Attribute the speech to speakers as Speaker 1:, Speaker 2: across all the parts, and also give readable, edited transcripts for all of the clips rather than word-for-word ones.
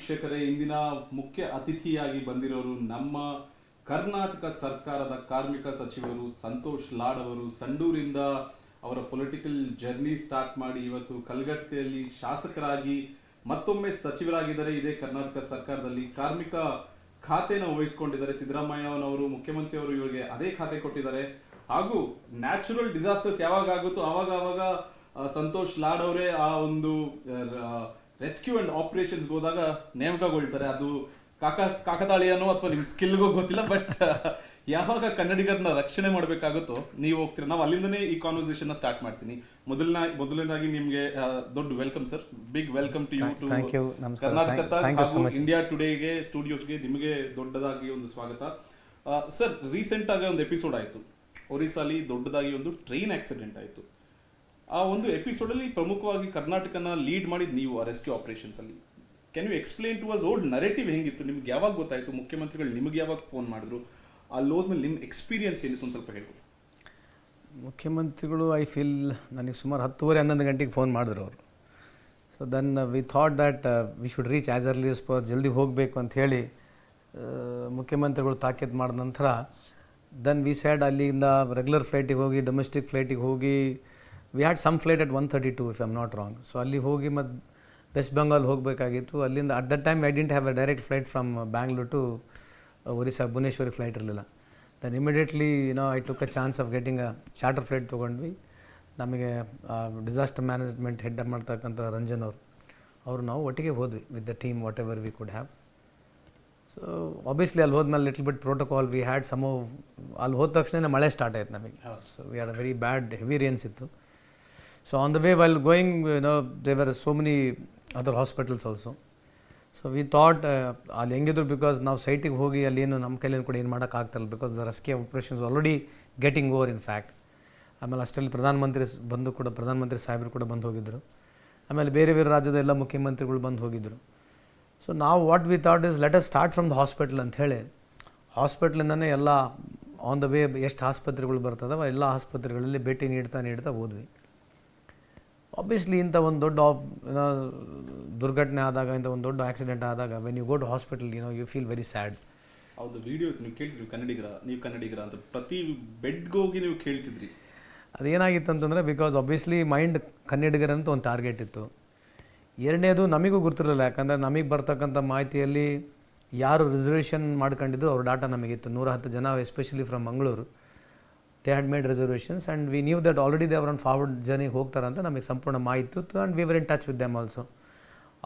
Speaker 1: ವೀಕ್ಷಕರೇ, ಇಂದಿನ ಮುಖ್ಯ ಅತಿಥಿಯಾಗಿ ಬಂದಿರೋರು ನಮ್ಮ ಕರ್ನಾಟಕ ಸರ್ಕಾರದ ಕಾರ್ಮಿಕ ಸಚಿವರು ಸಂತೋಷ್ ಲಾಡ್ ಅವರು. ಸಂಡೂರಿಂದ ಅವರ ಪೊಲಿಟಿಕಲ್ ಜರ್ನಿ ಸ್ಟಾರ್ಟ್ ಮಾಡಿ ಇವತ್ತು ಕಲ್ಗಟ್ಟೆಯಲ್ಲಿ ಶಾಸಕರಾಗಿ ಮತ್ತೊಮ್ಮೆ ಸಚಿವರಾಗಿದ್ದಾರೆ. ಇದೇ ಕರ್ನಾಟಕ ಸರ್ಕಾರದಲ್ಲಿ ಕಾರ್ಮಿಕ ಖಾತೆನ ವಹಿಸಿಕೊಂಡಿದ್ದಾರೆ. ಸಿದ್ದರಾಮಯ್ಯನವರು ಮುಖ್ಯಮಂತ್ರಿ ಅವರು ಇವರಿಗೆ ಅದೇ ಖಾತೆ ಕೊಟ್ಟಿದ್ದಾರೆ. ಹಾಗೂ ನ್ಯಾಚುರಲ್ ಡಿಸಾಸ್ಟರ್ಸ್ ಯಾವಾಗ ಆಗುತ್ತೋ ಆವಾಗ ಸಂತೋಷ್ ಲಾಡ್ ಅವರೇ ಆ ಒಂದು ರೆಸ್ಕ್ಯೂ ಅಂಡ್ ಆಪರೇಷನ್ಸ್ ಹೋದಾಗ ನೇಮಕಗೊಳ್ತಾರೆ. ಅದು ಕಾಕತಾಳೀಯನೋ ಅಥವಾ ನಿಮ್ ಸ್ಕಿಲ್ಗೋ ಗೊತ್ತಿಲ್ಲ, ಬಟ್ ಯಾವಾಗ ಕನ್ನಡಿಗರನ್ನ ರಕ್ಷಣೆ ಮಾಡಬೇಕಾಗುತ್ತೋ ನೀವು ಹೋಗ್ತೀರಾ. ನಾವು ಅಲ್ಲಿಂದನೇ ಈ ಕಾನ್ವರ್ಸೇಷನ್ ಸ್ಟಾರ್ಟ್ ಮಾಡ್ತೀನಿ. ಮೊದಲನೇದಾಗಿ ನಿಮ್ಗೆ ದೊಡ್ಡ welcome sir, big welcome to you to Karnataka Tak ಹಾಗೂ ಇಂಡಿಯಾ ಟುಡೇಗೆ ಸ್ಟುಡಿಯೋಸ್ಗೆ ನಿಮಗೆ ದೊಡ್ಡದಾಗಿ ಒಂದು ಸ್ವಾಗತ. ಸರ್, ರೀಸೆಂಟ್ ಆಗಿ ಒಂದು ಎಪಿಸೋಡ್ ಆಯಿತು, ಒರಿಸ್ಸಾಲಿ ದೊಡ್ಡದಾಗಿ ಒಂದು ಟ್ರೈನ್ ಆಕ್ಸಿಡೆಂಟ್ ಆಯಿತು. ಆ ಒಂದು ಎಪಿಸೋಡಲ್ಲಿ ಪ್ರಮುಖವಾಗಿ ಕರ್ನಾಟಕನ ಲೀಡ್ ಮಾಡಿದ್ ನೀವು ಆ ರೆಸ್ಕ್ಯೂ ಆಪರೇಷನ್ಸ್ ಅಲ್ಲಿ. Can you explain to us old narrative ಹೆಂಗಿತ್ತು, ನಿಮ್ಗೆ ಯಾವಾಗ ಗೊತ್ತಾಯಿತು, ಮುಖ್ಯಮಂತ್ರಿಗಳು ನಿಮಗೆ ಯಾವಾಗ ಫೋನ್ ಮಾಡಿದ್ರು, ಅಲ್ಲಿ ಹೋದ್ಮೇಲೆ ನಿಮ್ಮ ಎಕ್ಸ್ಪೀರಿಯನ್ಸ್ ಏನಿತ್ತು ಒಂದು ಸ್ವಲ್ಪ ಹೇಳ್ಬೋದು.
Speaker 2: ಮುಖ್ಯಮಂತ್ರಿಗಳು ಐ ಫೀಲ್ ನನಗೆ ಸುಮಾರು 10:30-11 ಗಂಟೆಗೆ ಫೋನ್ ಮಾಡಿದ್ರು ಅವರು. So then we thought that we should reach as early as possible, ಜಲ್ದಿ ಹೋಗಬೇಕು ಅಂತ ಹೇಳಿ ಮುಖ್ಯಮಂತ್ರಿಗಳು ತಾಕೀತು ಮಾಡಿದ ನಂತರ ದೆನ್ ವಿ ಸ್ಯಾಡ್ ಅಲ್ಲಿಂದ ರೆಗ್ಯುಲರ್ ಫ್ಲೈಟಿಗೆ ಹೋಗಿ ಡೊಮೆಸ್ಟಿಕ್ ಫ್ಲೈಟಿಗೆ ಹೋಗಿ we had some flight at 1:32 if I am not wrong. So ಅಲ್ಲಿ ಹೋಗಿ ಮತ್ತು ವೆಸ್ಟ್ ಬೆಂಗಾಲ್ ಹೋಗಬೇಕಾಗಿತ್ತು. ಅಲ್ಲಿಂದ at that time I didn't have a direct flight from Bangalore to Orissa, ಭುವನೇಶ್ವರಿ ಫ್ಲೈಟ್ ಇರಲಿಲ್ಲ. Then immediately I took a chance of getting a charter flight ತೊಗೊಂಡ್ವಿ. ನಮಗೆ disaster management head ಮಾಡ್ತಕ್ಕಂಥ ರಂಜನ್ ಅವರು ನಾವು ಒಟ್ಟಿಗೆ ಹೋದ್ವಿ with the team whatever we could have. So obviously ಅಲ್ಲಿ ಹೋದ್ಮೇಲೆ little bit protocol we had some. ಅಲ್ಲಿ ಹೋದ ತಕ್ಷಣ ಮಳೆ ಸ್ಟಾರ್ಟ್ ಆಯ್ತು ನಮಗೆ. So we had a very bad heavy rains ಇತ್ತು. So on the way while going, there were so many other hospitals also. So we thought ಅಲ್ಲಿ ಹೆಂಗಿದ್ರು, because ನಾವು ಸೈಟಿಗೆ ಹೋಗಿ ಅಲ್ಲಿ ಏನು ನಮ್ಮ ಕೈಲೇನು ಕೂಡ ಏನು ಮಾಡೋಕ್ಕಾಗ್ತಾಯಿಲ್ಲ, because the rescue operations already getting over in fact. ಆಮೇಲೆ ಅಷ್ಟರಲ್ಲಿ ಪ್ರಧಾನಮಂತ್ರಿ ಸಾಹೇಬರು ಕೂಡ ಬಂದು ಹೋಗಿದ್ದರು. ಆಮೇಲೆ ಬೇರೆ ಬೇರೆ ರಾಜ್ಯದ ಎಲ್ಲ ಮುಖ್ಯಮಂತ್ರಿಗಳು ಬಂದು ಹೋಗಿದ್ದರು. ಸೊ ನಾವು what we thought is let us start from the hospital ಅಂತ ಹೇಳಿ ಹಾಸ್ಪಿಟ್ಲಿಂದನೇ ಎಲ್ಲ ಆನ್ ದ ವೇ ಎಷ್ಟು ಆಸ್ಪತ್ರೆಗಳು ಬರ್ತದವ ಎಲ್ಲ ಆಸ್ಪತ್ರೆಗಳಲ್ಲಿ ಭೇಟಿ ನೀಡ್ತಾ ಹೋದ್ವಿ. ಆಬ್ವಿಯಸ್ಲಿ ಇಂಥ ಒಂದು ದೊಡ್ಡ ದುರ್ಘಟನೆ ಆದಾಗ, ಇಂಥ ಒಂದು ದೊಡ್ಡ ಆಕ್ಸಿಡೆಂಟ್ ಆದಾಗ when you go to hospital you feel very sad.
Speaker 1: ಹೌದು, ವಿಡಿಯೋ ನೀವು ಕೇಳ್ತಿದ್ರಿ ನೀವು ಕನ್ನಡಿಗರ ಅಂತ ಪ್ರತಿ ಬೆಡ್ಗೆ ಹೋಗಿ ನೀವು ಕೇಳ್ತಿದ್ರಿ.
Speaker 2: ಅದೇನಾಗಿತ್ತು ಅಂತಂದರೆ, ಬಿಕಾಸ್ ಆಬ್ವಿಯಸ್ಲಿ ಮೈಂಡ್ ಕನ್ನಡಿಗರಂತ ಒಂದು ಟಾರ್ಗೆಟ್ ಇತ್ತು. ಎರಡನೇದು ನಮಗೂ ಗೊತ್ತಿರಲಿಲ್ಲ, ಯಾಕಂದರೆ ನಮಗೆ ಬರ್ತಕ್ಕಂಥ ಮಾಹಿತಿಯಲ್ಲಿ ಯಾರು ರಿಸರ್ವೇಷನ್ ಮಾಡ್ಕೊಂಡಿದ್ರು ಅವ್ರ ಡಾಟಾ ನಮಗಿತ್ತು. 110 ಜನ especially from Mangalore, they had made reservations and we knew that already they are on forward ಜರ್ನಿಗೆ ಹೋಗ್ತಾರೆ ಅಂತ ನಮಗೆ ಸಂಪೂರ್ಣ ಮಾಹಿತಿ ಇತ್ತು. And we were in touch with them also.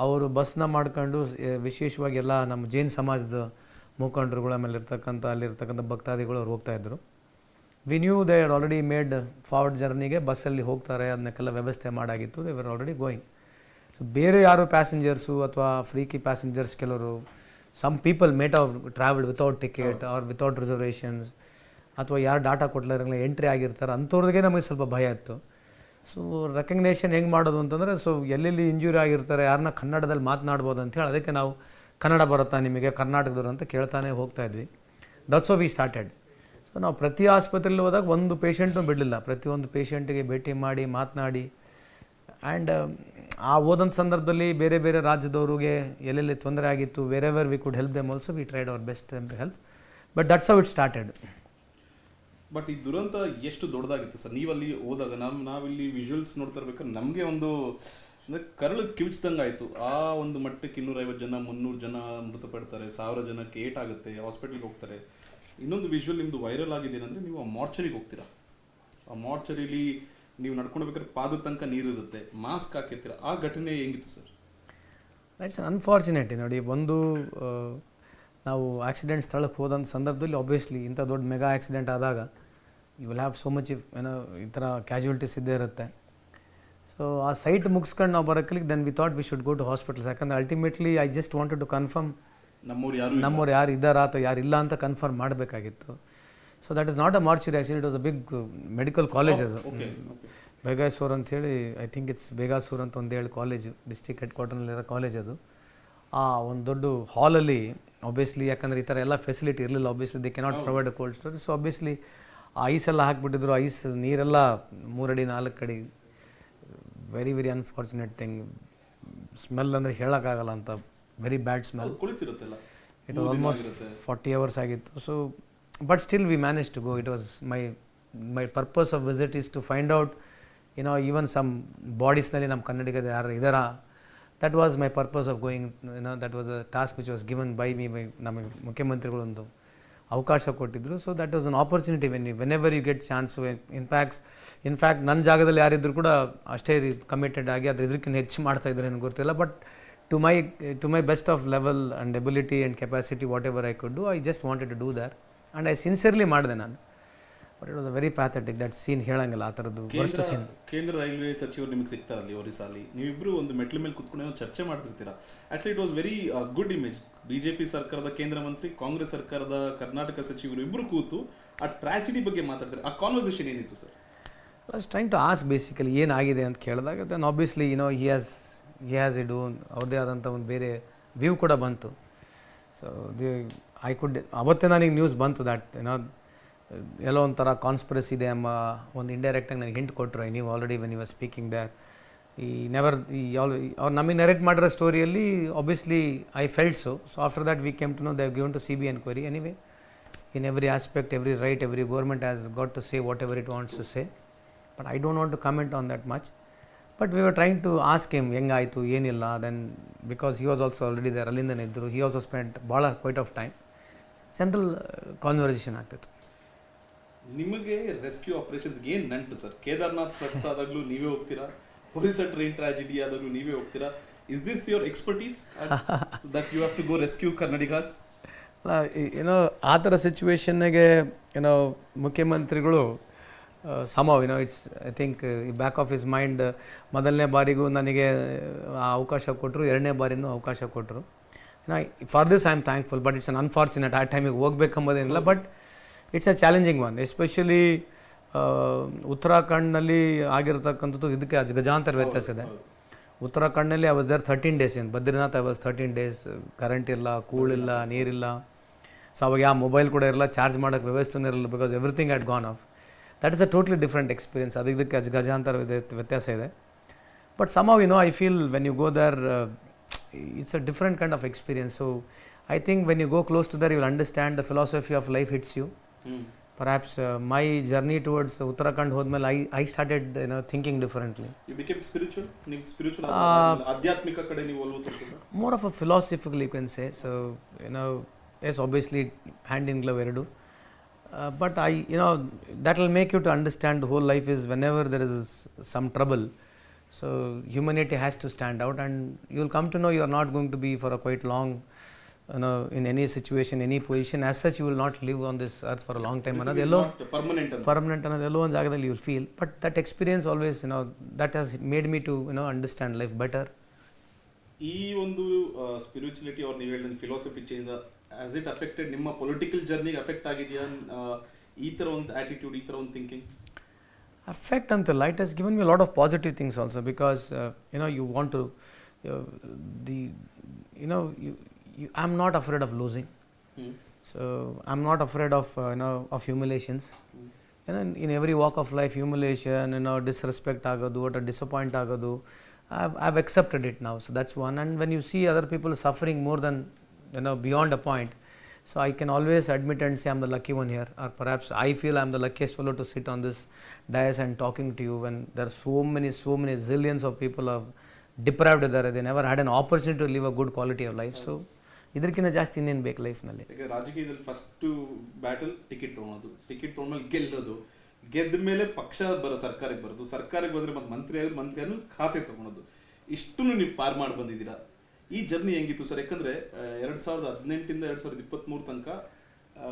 Speaker 2: ಅವರು ಬಸ್ನ ಮಾಡ್ಕೊಂಡು ವಿಶೇಷವಾಗಿ ಎಲ್ಲ ನಮ್ಮ ಜೈನ್ ಸಮಾಜದ ಮುಖಂಡರುಗಳು, ಆಮೇಲೆ ಅಲ್ಲಿರ್ತಕ್ಕಂಥ ಭಕ್ತಾದಿಗಳು ಅವ್ರು ಹೋಗ್ತಾಯಿದ್ರು. We knew they had already made forward ಜರ್ನಿಗೆ ಬಸ್ಸಲ್ಲಿ ಹೋಗ್ತಾರೆ, ಅದನ್ನೆಲ್ಲ ವ್ಯವಸ್ಥೆ ಮಾಡಾಗಿತ್ತು. They were already going. So ಬೇರೆ ಯಾರು ಪ್ಯಾಸೆಂಜರ್ಸು ಅಥವಾ ಫ್ರೀಕಿ ಪ್ಯಾಸೆಂಜರ್ಸ್, ಕೆಲವರು some people might have travelled without ticket or without reservations, ಅಥವಾ ಯಾರು ಡಾಟಾ ಕೊಡ್ಲಾರಂಗಿಲ್ಲ ಎಂಟ್ರಿ ಆಗಿರ್ತಾರೆ, ಅಂಥವ್ರಿಗೆ ನಮಗೆ ಸ್ವಲ್ಪ ಭಯ ಇತ್ತು. ಸೊ ರೆಕಗ್ನೇಷನ್ ಹೆಂಗೆ ಮಾಡೋದು ಅಂತಂದರೆ, ಸೊ ಎಲ್ಲೆಲ್ಲಿ ಇಂಜುರಿ ಆಗಿರ್ತಾರೆ, ಯಾರನ್ನ ಕನ್ನಡದಲ್ಲಿ ಮಾತನಾಡ್ಬೋದು ಅಂತೇಳಿ ಅದಕ್ಕೆ ನಾವು ಕನ್ನಡ ಬರುತ್ತಾ ನಿಮಗೆ ಕರ್ನಾಟಕದವರು ಅಂತ ಕೇಳ್ತಾನೆ ಹೋಗ್ತಾಯಿದ್ವಿ. That's how we started. So ನಾವು ಪ್ರತಿ ಆಸ್ಪತ್ರೆಯಲ್ಲಿ ಹೋದಾಗ ಒಂದು ಪೇಷಂಟು ಬಿಡಲಿಲ್ಲ, ಪ್ರತಿಯೊಂದು ಪೇಷಂಟಿಗೆ ಭೇಟಿ ಮಾಡಿ ಮಾತನಾಡಿ. ಆ್ಯಂಡ್ ಆ ಹೋದಂಥ ಸಂದರ್ಭದಲ್ಲಿ ಬೇರೆ ಬೇರೆ ರಾಜ್ಯದವ್ರಿಗೆ ಎಲ್ಲೆಲ್ಲಿ ತೊಂದರೆ ಆಗಿತ್ತು, wherever we could help them also we tried our best to help. But that's how it started.
Speaker 1: But ಈ ದುರಂತ ಎಷ್ಟು ದೊಡ್ಡದಾಗಿತ್ತು ಸರ್, ನೀವಲ್ಲಿ ಹೋದಾಗ ನಾವಿಲ್ಲಿ ವಿಜುವಲ್ಸ್ ನೋಡ್ತಾ ಇರ್ಬೇಕಾದ್ರೆ ನಮಗೆ ಒಂದು ಅಂದರೆ ಕರಳು ಕಿವಿಚ್ದಂಗೆ ಆಯಿತು. ಆ ಒಂದು ಮಟ್ಟಕ್ಕೆ 250 ಜನ 300 ಜನ ಮೃತಪಡ್ತಾರೆ, 1000 ಜನಕ್ಕೆ ಏಟಾಗುತ್ತೆ, ಹಾಸ್ಪಿಟ್ಲಿಗೆ ಹೋಗ್ತಾರೆ. ಇನ್ನೊಂದು ವಿಜುವಲ್ ನಿಮ್ಮದು ವೈರಲ್ ಆಗಿದೆ ಏನಂದರೆ, ನೀವು ಆ ಮಾರ್ಚರಿಗೆ ಹೋಗ್ತೀರಾ. ಆ ಮಾರ್ಚರಿಲಿ ನೀವು ನಡ್ಕೊಂಡು ಬೇಕಾದ್ರೆ ಪಾದದ ತನಕ ನೀರಿರುತ್ತೆ, ಮಾಸ್ಕ್ ಹಾಕಿರ್ತೀರ. ಆ ಘಟನೆ ಹೆಂಗಿತ್ತು ಸರ್?
Speaker 2: It's unfortunate. ನೋಡಿ, ಒಂದು ನಾವು ಆಕ್ಸಿಡೆಂಟ್ ಸ್ಥಳಕ್ಕೆ ಹೋದಂಥ ಸಂದರ್ಭದಲ್ಲಿ ಆಬ್ವಿಯಸ್ಲಿ ಇಂಥ ದೊಡ್ಡ ಮೆಗಾ ಆಕ್ಸಿಡೆಂಟ್ ಆದಾಗ you will have so much ಈ ಥರ ಕ್ಯಾಶುಯಾಲಿಟೀಸ್ ಇದ್ದೇ ಇರುತ್ತೆ. ಸೊ ಆ ಸೈಟ್ ಮುಗಿಸ್ಕೊಂಡು ನಾವು ಬರೋಕ್ಕಲಿಕ್ಕೆ then we thought we should go to hospitals. ಯಾಕಂದರೆ ultimately I just wanted to confirm ನಮ್ಮವ್ರು ಯಾರು ಇದ್ದಾರಾ ಅಥವಾ ಯಾರು ಇಲ್ಲ ಅಂತ ಕನ್ಫರ್ಮ್ ಮಾಡಬೇಕಾಗಿತ್ತು. So that is not a mortuary, actually it was a big medical college. ಅದು ಬೇಗಾಸೂರ್ ಅಂಥೇಳಿ, ಐ ಥಿಂಕ್ ಇಟ್ಸ್ ಬೇಗಾಸೂರ್ ಅಂತ ಒಂದು ಹೇಳಿ ಕಾಲೇಜು, ಡಿಸ್ಟ್ರಿಕ್ಟ್ ಹೆಡ್ ಕ್ವಾರ್ಟರ್ನಲ್ಲಿರೋ ಕಾಲೇಜ್ ಅದು. ಆ ಒಂದು ದೊಡ್ಡ ಹಾಲಲ್ಲಿ ಆಬ್ವಿಯಸ್ಲಿ, ಯಾಕಂದರೆ ಈ ಥರ ಎಲ್ಲ ಫೆಸಿಲಿಟಿ ಇರಲಿಲ್ಲ. Obviously they cannot provide a cold storage. So obviously ಐಸೆಲ್ಲ ಹಾಕಿಬಿಟ್ಟಿದ್ರು. ಐಸ್ ನೀರೆಲ್ಲ 3 ಅಡಿ 4 ಅಡಿ. Very very unfortunate thing. Smell ಅಂದರೆ ಹೇಳೋಕ್ಕಾಗಲ್ಲ ಅಂತ ವೆರಿ ಬ್ಯಾಡ್ ಸ್ಮೆಲ್.
Speaker 1: ಕುಳಿತಿರುತ್ತಲ್ಲ,
Speaker 2: ಇಟ್ ವಾಸ್ ಆಲ್ಮೋಸ್ಟ್ 40 hours ಆಗಿತ್ತು. So but still we manage to go. It was my purpose of visit is to find out even some ಬಾಡೀಸ್ನಲ್ಲಿ ನಮ್ಮ ಕನ್ನಡಿಗರು ಯಾರು ಇದಾರಾ. That was my purpose of going. That was a task which was given by me. ನಮಗೆ ಮುಖ್ಯಮಂತ್ರಿಗಳೊಂದು ಅವಕಾಶ ಕೊಟ್ಟಿದ್ದರು. So that was an opportunity whenever you get chance. In fact ನನ್ನ ಜಾಗದಲ್ಲಿ ಯಾರಿದ್ರು ಕೂಡ ಅಷ್ಟೇ ಕಮಿಟೆಡ್ ಆಗಿ ಅದು ಇದಕ್ಕಿಂತ ಹೆಚ್ಚು ಮಾಡ್ತಾ ಇದ್ದಾರೆ ಏನು ಗೊತ್ತಿಲ್ಲ. But to my best of level and ability and capacity whatever I could do, I just wanted to do that and I sincerely ಮಾಡಿದೆ ನಾನು. But it was a very pathetic that scene. ಹೇಳಂಗಿಲ್ಲ ಆ ಥರದ್ದು worst scene.
Speaker 1: ಕೇಂದ್ರ railway ಸಚಿವರು ನಿಮಗೆ ಸಿಗ್ತಾರಲ್ಲಿ ಒರಿಸ್ಸಾಲಿ, ನೀವಿಬ್ಬರು ಒಂದು ಮೆಟ್ಲ ಮೇಲೆ ಕುತ್ಕೊಂಡು ಚರ್ಚೆ ಮಾಡ್ತಿರ್ತೀರಾ. Actually it was very good image. BJP ಸರ್ಕಾರದ ಕೇಂದ್ರ ಮಂತ್ರಿ, ಕಾಂಗ್ರೆಸ್ ಸರ್ಕಾರದ ಕರ್ನಾಟಕ ಸಚಿವರು ಇಬ್ಬರು ಕೂತು ಆ ಟ್ರಾಜಿಡಿ ಬಗ್ಗೆ ಮಾತಾಡ್ತಾರೆ. ಆ ಕಾನ್ವರ್ಸೇಷನ್ ಏನಿತ್ತು sir?
Speaker 2: I was trying to ask basically ಏನಾಗಿದೆ ಅಂತ ಕೇಳಿದಾಗ then obviously he has it own ಅವ್ರದ್ದೇ ಆದಂಥ ಒಂದು ಬೇರೆ ವ್ಯೂ ಕೂಡ ಬಂತು. ಸೊ ಐ ಕುಡ್ ಅವತ್ತೇ ನನಗೆ ನ್ಯೂಸ್ ಬಂತು ದ್ಯಾಟ್ ಎಲ್ಲೋ ಒಂಥರ ಕಾನ್ಸ್ಪಿರಸಿ ಇದೆ ಎಂಬ ಒಂದು ಇಂಡೈರೆಕ್ಟಾಗಿ ನನಗೆ ಹಿಂಟ್ ಕೊಟ್ಟರು. I knew already when you was speaking that ಅವ್ರು ನಮಗೆ ನರೇಟ್ ಮಾಡಿರೋ ಸ್ಟೋರಿಯಲ್ಲಿ obviously I felt so. So after that we came to know they have given to CBI enquiry. Anyway in every aspect, every right, every government has got to say whatever it wants to say. But I don't want to comment on that much. But we were trying to ask him ಹೆಂಗಾಯಿತು ಏನಿಲ್ಲ. Then because he was also already there, ಅಲ್ಲಿಂದನೇ ಇದ್ದರು. He also spent ಭಾಳ quite of time. Central conversation ಆಗ್ತಿತ್ತು.
Speaker 1: ನಿಮಗೆ rescue ಆಪರೇಷನ್ಸ್ಗೆ ಏನು ನಂಟು sir? Kedarnath floods ಆದಾಗಲೂ ನೀವೇ ಹೋಗ್ತೀರಾ, ಒರಿಸ್ಸಾ ಟ್ರೈನ್ ಟ್ರಾಜಿಡಿ ಆದಾಗಲೂ ನೀವೇ ಹೋಗ್ತೀರಾ. Is this your expertise that you have to go rescue Kannadigas?
Speaker 2: ಆ ಥರ ಸಿಚುವೇಶನ್ಗೆ ಮುಖ್ಯಮಂತ್ರಿಗಳು somehow it's I think back of his mind ಮೊದಲನೇ ಬಾರಿಗೂ ನನಗೆ ಆ ಅವಕಾಶ ಕೊಟ್ಟರು, ಎರಡನೇ ಬಾರಿನೂ ಅವಕಾಶ ಕೊಟ್ಟರು. For this I am thankful. But it's un unfortunate ಆ ಟೈಮಿಗೆ ಹೋಗ್ಬೇಕಂಬೋದೇನಿಲ್ಲ. But it's a challenging one. Especially ಉತ್ತರಾಖಂಡ್ನಲ್ಲಿ ಆಗಿರತಕ್ಕಂಥದ್ದು ಇದಕ್ಕೆ ಗಜಾಂತರ ವ್ಯತ್ಯಾಸ ಇದೆ. ಉತ್ತರಾಖಂಡ್ನಲ್ಲಿ I was there 13 days. In Badrinath I was 13 days. Current ಇಲ್ಲ, ಕೂಳಿಲ್ಲ, ನೀರಿಲ್ಲ. ಸೊ ಅವಾಗ ಯಾವ ಮೊಬೈಲ್ ಕೂಡ ಇರಲ್ಲ, ಚಾರ್ಜ್ ಮಾಡೋಕ್ಕೆ ವ್ಯವಸ್ಥೆನೂ ಇರಲ್ಲ. Because everything had gone of. That is a totally different experience. ಅದಕ್ಕೆ ಗಜಾಂತರ ವ್ಯತ್ಯಾಸ ಇದೆ. But somehow I feel when you go there it's a different kind of experience. So I think when you go close to there you will understand the philosophy of life hits you. Perhaps my journey towards Uttarakhand hodmele I started thinking differently.
Speaker 1: You became spiritual? ನೀವು spiritual ಆಧ್ಯಾತ್ಮಿಕ ಕಡೆ ನೀವು ಒಲವು ತೋರಿಸಿದ್ರಾ?
Speaker 2: More of a philosophical you can say. So yes, obviously hand in glove eradu. But that will make you to understand the whole life is whenever there is some trouble, so humanity has to stand out, and you will come to know you are not going to be for a quite long in any situation, any position. As such you will not live on this earth for a long time. Another permanent another alone jagadalli you will feel. But that experience always that has made me to understand life better.
Speaker 1: ಈ ಒಂದು ಸ್ಪಿರಿಚುಲಿಟಿ ಅವ್ರು ನೀವು ಹೇಳಿದ philosophy change as it affected ನಿಮ್ಮ political ಜರ್ನಿಗೆ affect ಆಗಿದೆಯಾ ಈ ಥರ ಒಂದು ಆಟಿಟ್ಯೂಡ್, ಈ ಥರ ಒಂದು thinking?
Speaker 2: Affect until it has given me a lot of positive things also, because you want to I'm not afraid of losing. So I'm not afraid of of humiliations. In every walk of life, humiliation, disrespect agodu or disappoint agodu, I've accepted it now. So that's one. And when you see other people suffering more than beyond a point, so I can always admit and say I'm the lucky one here, or perhaps I feel I'm the luckiest fellow to sit on this dais and talking to you when there are so many zillions of people are deprived there. They never had an opportunity to live a good quality of life. So ಇದಕ್ಕಿಂತ ಜಾಸ್ತಿ ಇನ್ನೇನು ಬೇಕು ಲೈಫ್ನಲ್ಲಿ?
Speaker 1: ಈಗ ರಾಜಕೀಯದಲ್ಲಿ first battle ticket ತೊಗೊಂಡ್ಮೇಲೆ ಗೆಲ್ಲೋದು, ಗೆದ್ದ ಮೇಲೆ ಪಕ್ಷ ಸರ್ಕಾರಕ್ಕೆ ಬರೋದು, ಸರ್ಕಾರಕ್ಕೆ ಬಂದರೆ ಮತ್ತೆ ಮಂತ್ರಿ ಆಗೋದು, ಮಂತ್ರಿ ಅನ್ನೋ ಖಾತೆ ತೊಗೊಳೋದು, ಇಷ್ಟನ್ನು ನೀವು ಪಾರ್ ಮಾಡಿ ಬಂದಿದ್ದೀರಾ. ಈ ಜರ್ನಿ ಹೆಂಗಿತ್ತು ಸರ್? ಯಾಕಂದರೆ 2018 ಇಂದ 2023 ತನಕ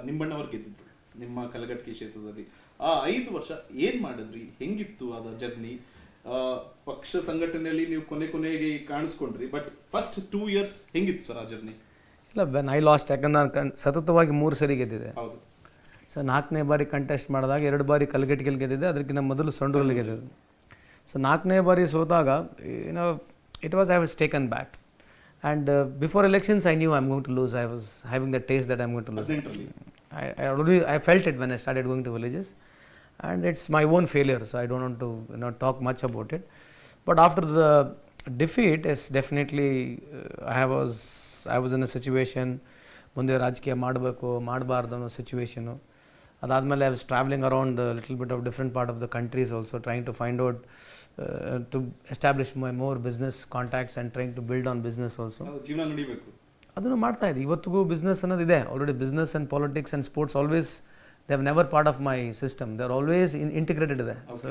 Speaker 1: ನಿಂಬಣ್ಣವ್ರು ಗೆದ್ದಿದ್ರು ನಿಮ್ಮ ಕಲಘಟಕಿ ಕ್ಷೇತ್ರದಲ್ಲಿ. ಆ 5 ವರ್ಷ ಏನು ಮಾಡಿದ್ರಿ? ಹೆಂಗಿತ್ತು ಅದ ಜರ್ನಿ? ಪಕ್ಷ ಸಂಘಟನೆಯಲ್ಲಿ ನೀವು ಕೊನೆಗೆ ಕಾಣಿಸ್ಕೊಂಡ್ರಿ, ಬಟ್ ಫಸ್ಟ್ 2 years ಹೆಂಗಿತ್ತು ಸರ್ ಆ ಜರ್ನಿ?
Speaker 2: ಇಲ್ಲ, ವೆನ್ ಐ ಲಾಸ್ಟ್, ಯಾಕಂದ್ರೆ ನಾನು ಸತತವಾಗಿ 3 ಸರಿ ಗೆದ್ದಿದೆ.
Speaker 1: ಹೌದು.
Speaker 2: ಸೊ 4ನೇ ಬಾರಿ ಕಂಟೆಸ್ಟ್ ಮಾಡಿದಾಗ 2 ಬಾರಿ ಕಲಘಟಕಿಯಲ್ಲಿ ಗೆದ್ದಿದ್ದೆ, ಅದಕ್ಕಿಂತ ಮೊದಲು ಸಂಡೂರಲ್ಲಿ ಗೆದ್ದಿದ್ದು. ಸೊ 4ನೇ ಬಾರಿ ಸೋತಾಗ I was taken back. And before elections, I knew I'm going to lose. I was having the taste that I'm going to lose. I felt it when I started going to villages, and it's my own failure. So I don't want to talk much about it. But after the defeat, yes, definitely I was I was in a situation, ಮುಂದೆ ರಾಜಕೀಯ ಮಾಡಬೇಕು ಮಾಡಬಾರ್ದು ಅನ್ನೋ situation. ಅದಾದಮೇಲೆ I was travelling around little bit of different part of the countries also, trying to find out to establish my more business contacts and trying to build on business also.
Speaker 1: ಜೀವನ ನಡಿಬೇಕು,
Speaker 2: ಅದನ್ನು ಮಾಡ್ತಾ ಇದೆ. ಇವತ್ತಿಗೂ business ಅನ್ನೋದು ಇದೆ already. Business and politics and sports always they have never part of my system, they are always integrated ಇದೆ. So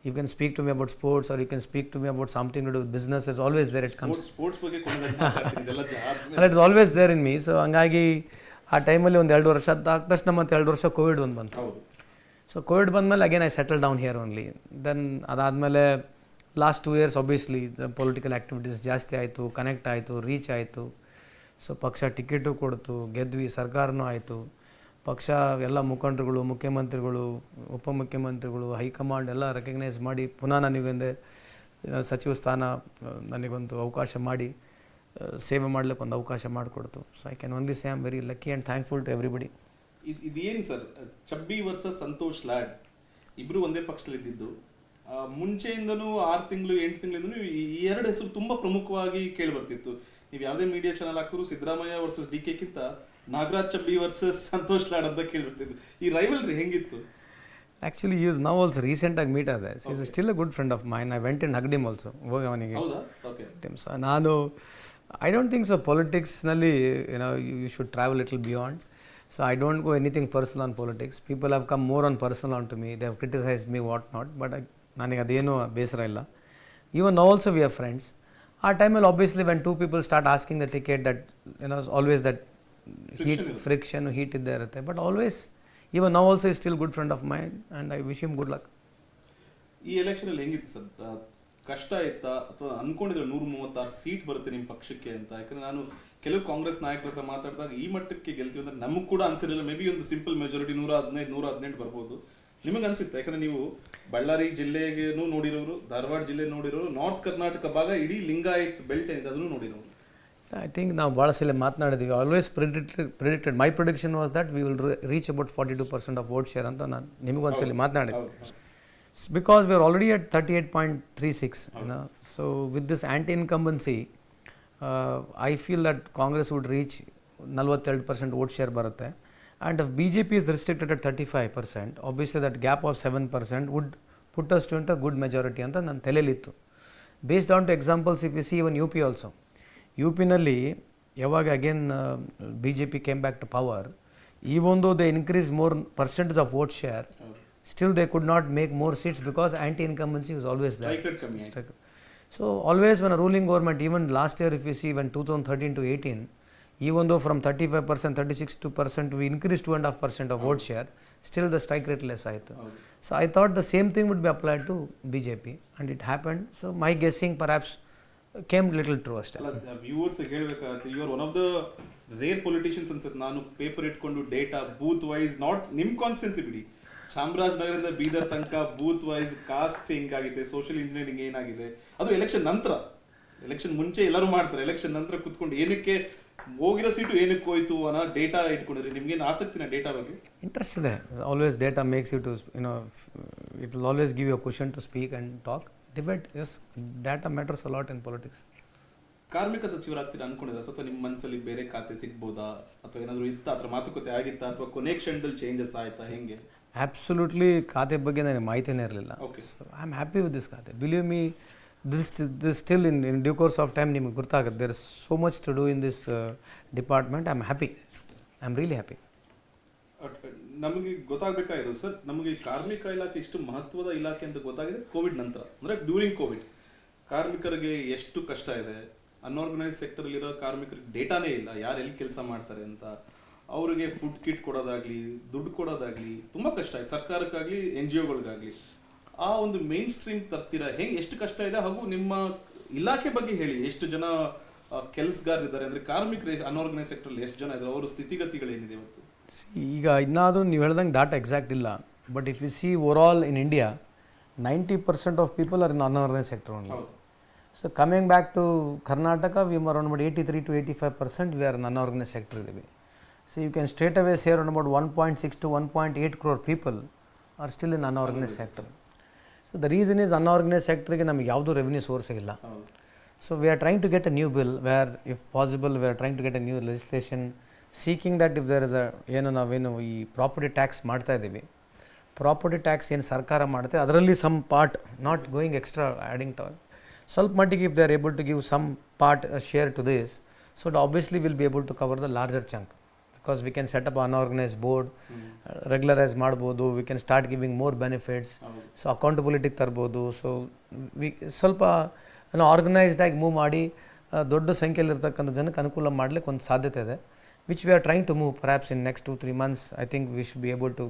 Speaker 2: you can speak to me about sports or you can speak to me about something to do with business, it's always there. It comes
Speaker 1: sports ಬಗ್ಗೆ
Speaker 2: it's always there in me. So ಹಂಗಾಗಿ ಆ ಟೈಮಲ್ಲಿ ಒಂದು 2 ವರ್ಷ ಆದ ತಕ್ಷಣ ಮತ್ತೆ 2 ವರ್ಷ ಕೋವಿಡ್ ಒಂದು ಬಂತು. ಸೊ ಕೋವಿಡ್ ಬಂದಮೇಲೆ again I settle down here only. Then ಅದಾದಮೇಲೆ last 2 years obviously political activities ಜಾಸ್ತಿ ಆಯಿತು, ಕನೆಕ್ಟ್ ಆಯಿತು, ರೀಚ್ ಆಯಿತು. ಸೊ ಪಕ್ಷ ಟಿಕೆಟು ಕೊಡ್ತು, ಗೆದ್ವಿ, ಸರ್ಕಾರನೂ ಆಯಿತು. ಪಕ್ಷ ಎಲ್ಲ ಮುಖಂಡರುಗಳು, ಮುಖ್ಯಮಂತ್ರಿಗಳು, ಉಪಮುಖ್ಯಮಂತ್ರಿಗಳು, ಹೈಕಮಾಂಡ್ ಎಲ್ಲ ರೆಕಗ್ನೈಸ್ ಮಾಡಿ ಪುನಃ ನನಗೊಂದೇ ಸಚಿವ ಸ್ಥಾನ ನನಗೊಂದು ಅವಕಾಶ ಮಾಡಿ ಸೇವೆ ಮಾಡಲಿಕ್ಕೆ ಒಂದು ಅವಕಾಶ ಮಾಡಿಕೊಡ್ತು. So I can only say I am very lucky and thankful to everybody.
Speaker 1: ಇದೇನು ಸರ್, ಚಬ್ಬಿ ವರ್ಸಸ್ ಸಂತೋಷ್ ಲಾಡ್ ಇಬ್ಬರು ಒಂದೇ ಪಕ್ಷದಲ್ಲಿ ಇದ್ದಿದ್ದು. ಮುಂಚೆಯಿಂದನೂ 6 ತಿಂಗಳು 8 ತಿಂಗಳಿಂದನೂ ಈ 2 ಹೆಸರು ತುಂಬ ಪ್ರಮುಖವಾಗಿ ಕೇಳಿ ಬರ್ತಿತ್ತು. ನೀವು ಯಾವುದೇ ಮೀಡಿಯಾ ಚಾನಲ್ ಹಾಕಿದ್ರು ಸಿದ್ದರಾಮಯ್ಯ ವರ್ಸಸ್ DK ಗಿಂತ ನಾಗರಾಜ್ ಚಬ್ಬಿ ವರ್ಸಸ್ ಸಂತೋಷ್ ಲಾಡ್ ಅಂತ ಕೇಳಿಬಿಡ್ತಿದ್ದು. ಈ ರೈವಲ್ರಿ ಹೆಂಗಿತ್ತು?
Speaker 2: ಆ್ಯಕ್ಚುಲಿ ಯೂಸ್ ನಾವು ಆಲ್ಸೋ ರೀಸೆಂಟಾಗಿ ಮೀಟ್ ಆದೆ. Is still a good friend of mine. I went in hugged him also. ಹೋಗಿ ಅವನಿಗೆ ಸೊ ನಾನು ಐ ಡೋಂಟ್ ಥಿಂಕ್ ಸೊ ಪೊಲಿಟಿಕ್ಸ್ನಲ್ಲಿ you should travel little beyond. So I don't go anything personal on politics. People have come more on personal onto me. They have criticized me, what not. But ನನಗೆ ಅದೇನೂ ಬೇಸರ ಇಲ್ಲ. Even now also we are friends. ಆ ಟೈಮಲ್ಲಿ obviously when 2 people start asking the ticket, that always that friction, heat ಇದ್ದೇ ಇರುತ್ತೆ. But always, even now also is still good friend of mine and I wish him good luck.
Speaker 1: ಈ ಎಲೆಕ್ಷನಲ್ಲಿ ಹೆಂಗಿತ್ತು sir? ಕಷ್ಟ ಇತ್ತಾ ಅಥವಾ ಅನ್ಕೊಂಡಿದ್ರೆ 136 seat ಬರುತ್ತೆ ನಿಮ್ಮ ಪಕ್ಷಕ್ಕೆ ಅಂತ? ಯಾಕಂದ್ರೆ ನಾನು ಕೆಲವು ಕಾಂಗ್ರೆಸ್ ನಾಯಕರ ಹತ್ರ ಮಾತಾಡಿದಾಗ ಈ ಮಟ್ಟಕ್ಕೆ ಗೆಲ್ತೀವಿ ಅಂತ ನಮಗೂ ಕೂಡ ಅನ್ಸಿರಲಿಲ್ಲ. ಮೇ ಬಿ ಒಂದು ಸಿಂಪಲ್ ಮೆಜಾರಿಟಿ 115-118 ಬರ್ಬೋದು. ನಿಮಗೆ ಅನ್ಸುತ್ತೆ? ಯಾಕಂದ್ರೆ ನೀವು ಬಳ್ಳಾರಿ ಜಿಲ್ಲೆಗೂ ನೋಡಿರೋರು, ಧಾರವಾಡ ಜಿಲ್ಲೆ ನೋಡಿರೋರು, ನಾರ್ತ್ ಕರ್ನಾಟಕ ಭಾಗ ಇಡೀ ಲಿಂಗಾಯತ್ ಬೆಲ್ಟ್ ಏನಿದೆ ಅದನ್ನು ನೋಡಿರೋರು.
Speaker 2: ಐ ಥಿಂಕ್ ನಾವು ಭಾಳ ಸಲ ಮಾತನಾಡಿದ್ದೀವಿ. Always predicted my prediction was that we will reach about 42% of vote share ಅಂತ ನಾನು ನಿಮಗೊಂದ್ಸಲಿ ಮಾತನಾಡಿದ್ದೆ. Because we are already at 38.36, so with this anti-incumbency, I feel that Congress would reach 42% vote share barutte, and if BJP is restricted at 35%, obviously that gap of 7% would put us to into a good majority anta nan telelittu. Based on to examples, if you see even UP also, UP nalli yavaga again BJP came back to power, even though they increased more percentage of vote share, still they could not make more seats because anti-incumbency was always there. So always when a ruling government, even last year if you see when 2013 to 18, even though from 35%, 36% we increased 2.5% of vote share, still the strike rate less ಆಯಿತು. So I thought the same thing would be applied to BJP and it happened. So my guessing perhaps came little true ಅಷ್ಟೇ.
Speaker 1: Viewers ಹೇಳಬೇಕಾಗುತ್ತೆ, you are one of the rare politicians ಅನ್ಸುತ್ತೆ. ನಾನು paper ಇಟ್ಕೊಂಡು data booth wise, not ನಿಮ್ಮ constituency ಬಿಡಿ, ಚಾಮರಾಜನಗರದಿಂದ ಬೀದರ್ ತನಕ booth wise caste ಹೆಂಗಾಗಿದೆ, ಸೋಷಿಯಲ್ ಇಂಜಿನಿಯರಿಂಗ್ ಏನಾಗಿದೆ, ಅದು ಎಲೆಕ್ಷನ್ ನಂತರ. ಎಲೆಕ್ಷನ್ ಮುಂಚೆ ಎಲ್ಲರೂ ಮಾಡ್ತಾರೆ, ಎಲೆಕ್ಷನ್ ನಂತರ ಕುತ್ಕೊಂಡು ಏನಕ್ಕೆ ಹೋಗಿರೋ ಸೀಟು ಏನಕ್ಕೆ ಹೋಯ್ತು ಅನ್ನೋ ಡೇಟಾ ಇಟ್ಕೊಂಡಿದ್ರಿ. ನಿಮ್ಗೇನು ಆಸಕ್ತಿನ ಡೇಟಾ ಬಗ್ಗೆ?
Speaker 2: ಇಂಟ್ರೆಸ್ಟ್ ಇದೆ. Always data makes you to it will always give you a question to speak and talk debate. Yes, data matters a lot in politics.
Speaker 1: ಕಾರ್ಮಿಕ ಸಚಿವರಾಗ್ತೀರಾ ಅನ್ಕೊಂಡಿದ್ದ ಅಥವಾ ನಿಮ್ಮ ಮನಸ್ಸಲ್ಲಿ ಬೇರೆ ಖಾತೆ ಸಿಗ್ಬೋದಾ ಅಥವಾ ಏನಾದರೂ ಇತ್ತಾ, ಅಥವಾ ಮಾತುಕತೆ ಆಗಿತ್ತಾ, ಅಥವಾ ಕೊನೆ ಕ್ಷಣದಲ್ಲಿ ಚೇಂಜಸ್ ಆಯ್ತಾ, ಹೆಂಗೆ?
Speaker 2: Absolutely, ಖಾತೆ ಬಗ್ಗೆ ನನಗೆ ಮಾಹಿತಿನೇ ಇರಲಿಲ್ಲ. I am happy with this ಖಾತೆ. Believe me, this still in due course of time ನಿಮಗೆ ಗೊತ್ತಾಗುತ್ತೆ. There is so much to do in this department. I am happy, I am really happy.
Speaker 1: ನಮಗೆ ಗೊತ್ತಾಗಬೇಕಾಗಿರೋದು ಸರ್, ನಮಗೆ ಕಾರ್ಮಿಕ ಇಲಾಖೆ ಇಷ್ಟು ಮಹತ್ವದ ಇಲಾಖೆ ಅಂತ ಗೊತ್ತಾಗಿದೆ ಕೋವಿಡ್ ನಂತರ. ಅಂದರೆ ಡ್ಯೂರಿಂಗ್ ಕೋವಿಡ್ ಕಾರ್ಮಿಕರಿಗೆ ಎಷ್ಟು ಕಷ್ಟ ಇದೆ. ಅನ್ಆರ್ಗನೈಸ್ ಸೆಕ್ಟರಲ್ಲಿರೋ ಕಾರ್ಮಿಕರಿಗೆ ಡೇಟಾನೇ ಇಲ್ಲ, ಯಾರು ಎಲ್ಲಿ ಕೆಲಸ ಮಾಡ್ತಾರೆ ಅಂತ. ಅವರಿಗೆ ಫುಡ್ ಕಿಟ್ ಕೊಡೋದಾಗ್ಲಿ, ದುಡ್ಡು ಕೊಡೋದಾಗ್ಲಿ ತುಂಬ ಕಷ್ಟ ಆಯ್ತು, ಸರ್ಕಾರಕ್ಕಾಗಲಿ NGOಗಳಿಗಾಗಲಿ. ಆ ಒಂದು ಮೇನ್ ಸ್ಟ್ರೀಮ್ ತರ್ತೀರಾ ಹೆಂಗೆ, ಎಷ್ಟು ಕಷ್ಟ ಇದೆ? ಹಾಗೂ ನಿಮ್ಮ ಇಲಾಖೆ ಬಗ್ಗೆ ಹೇಳಿ, ಎಷ್ಟು ಜನ ಕೆಲಸಗಾರರಿದ್ದಾರೆ, ಅಂದರೆ ಕಾರ್ಮಿಕರು ಅನ್ಆರ್ಗನೈಸ್ ಸೆಕ್ಟರಲ್ಲಿ ಎಷ್ಟು ಜನ ಇದ್ದಾರೆ, ಅವರ ಸ್ಥಿತಿಗತಿಗಳೇನಿದೆ ಇವತ್ತು?
Speaker 2: ಈಗ ಇನ್ನಾದರೂ ನೀವು ಹೇಳ್ದಂಗೆ ಡಾಟಾ ಎಕ್ಸಾಕ್ಟ್ ಇಲ್ಲ, but if you see overall in India 90% of people are in unorganise sector only. So coming back to Karnataka, we are around about 83 to 85% we are in unorganized sector ಇದ್ದೀವಿ. So you can straight away say around about 1.6 to 1.8 crore people are still in unorganized sector. So the reason is unorganized sector ಗೆ ನಮಗೆ ಯಾವುದೂ revenue source ಇಲ್ಲ. So we are trying to get a new bill where if possible we are trying to get a new legislation seeking that if there is a ಏನು ನಾವೇನು ಈ property tax ಮಾಡ್ತಾ ಇದ್ದೀವಿ, property tax ಏನು ಸರ್ಕಾರ ಮಾಡುತ್ತೆ ಅದರಲ್ಲಿ some part not going extra adding to ಸ್ವಲ್ಪ ಮಟ್ಟಿಗೆ if they are able to give some part share to this, so it obviously will be able to cover the larger chunk because we can set up an unorganized board, regularize ಮಾಡ್ಬೋದು, we can start giving more benefits, so accountability ತರ್ಬೋದು. So we ಸ್ವಲ್ಪ organised ಆಗಿ move ಮಾಡಿ ದೊಡ್ಡ ಸಂಖ್ಯೆಯಲ್ಲಿರ್ತಕ್ಕಂಥ ಜನಕ್ಕೆ ಅನುಕೂಲ ಮಾಡಲಿಕ್ಕೆ ಒಂದು ಸಾಧ್ಯತೆ ಇದೆ, which we are trying to move perhaps in next 2-3 months. I think we should be able to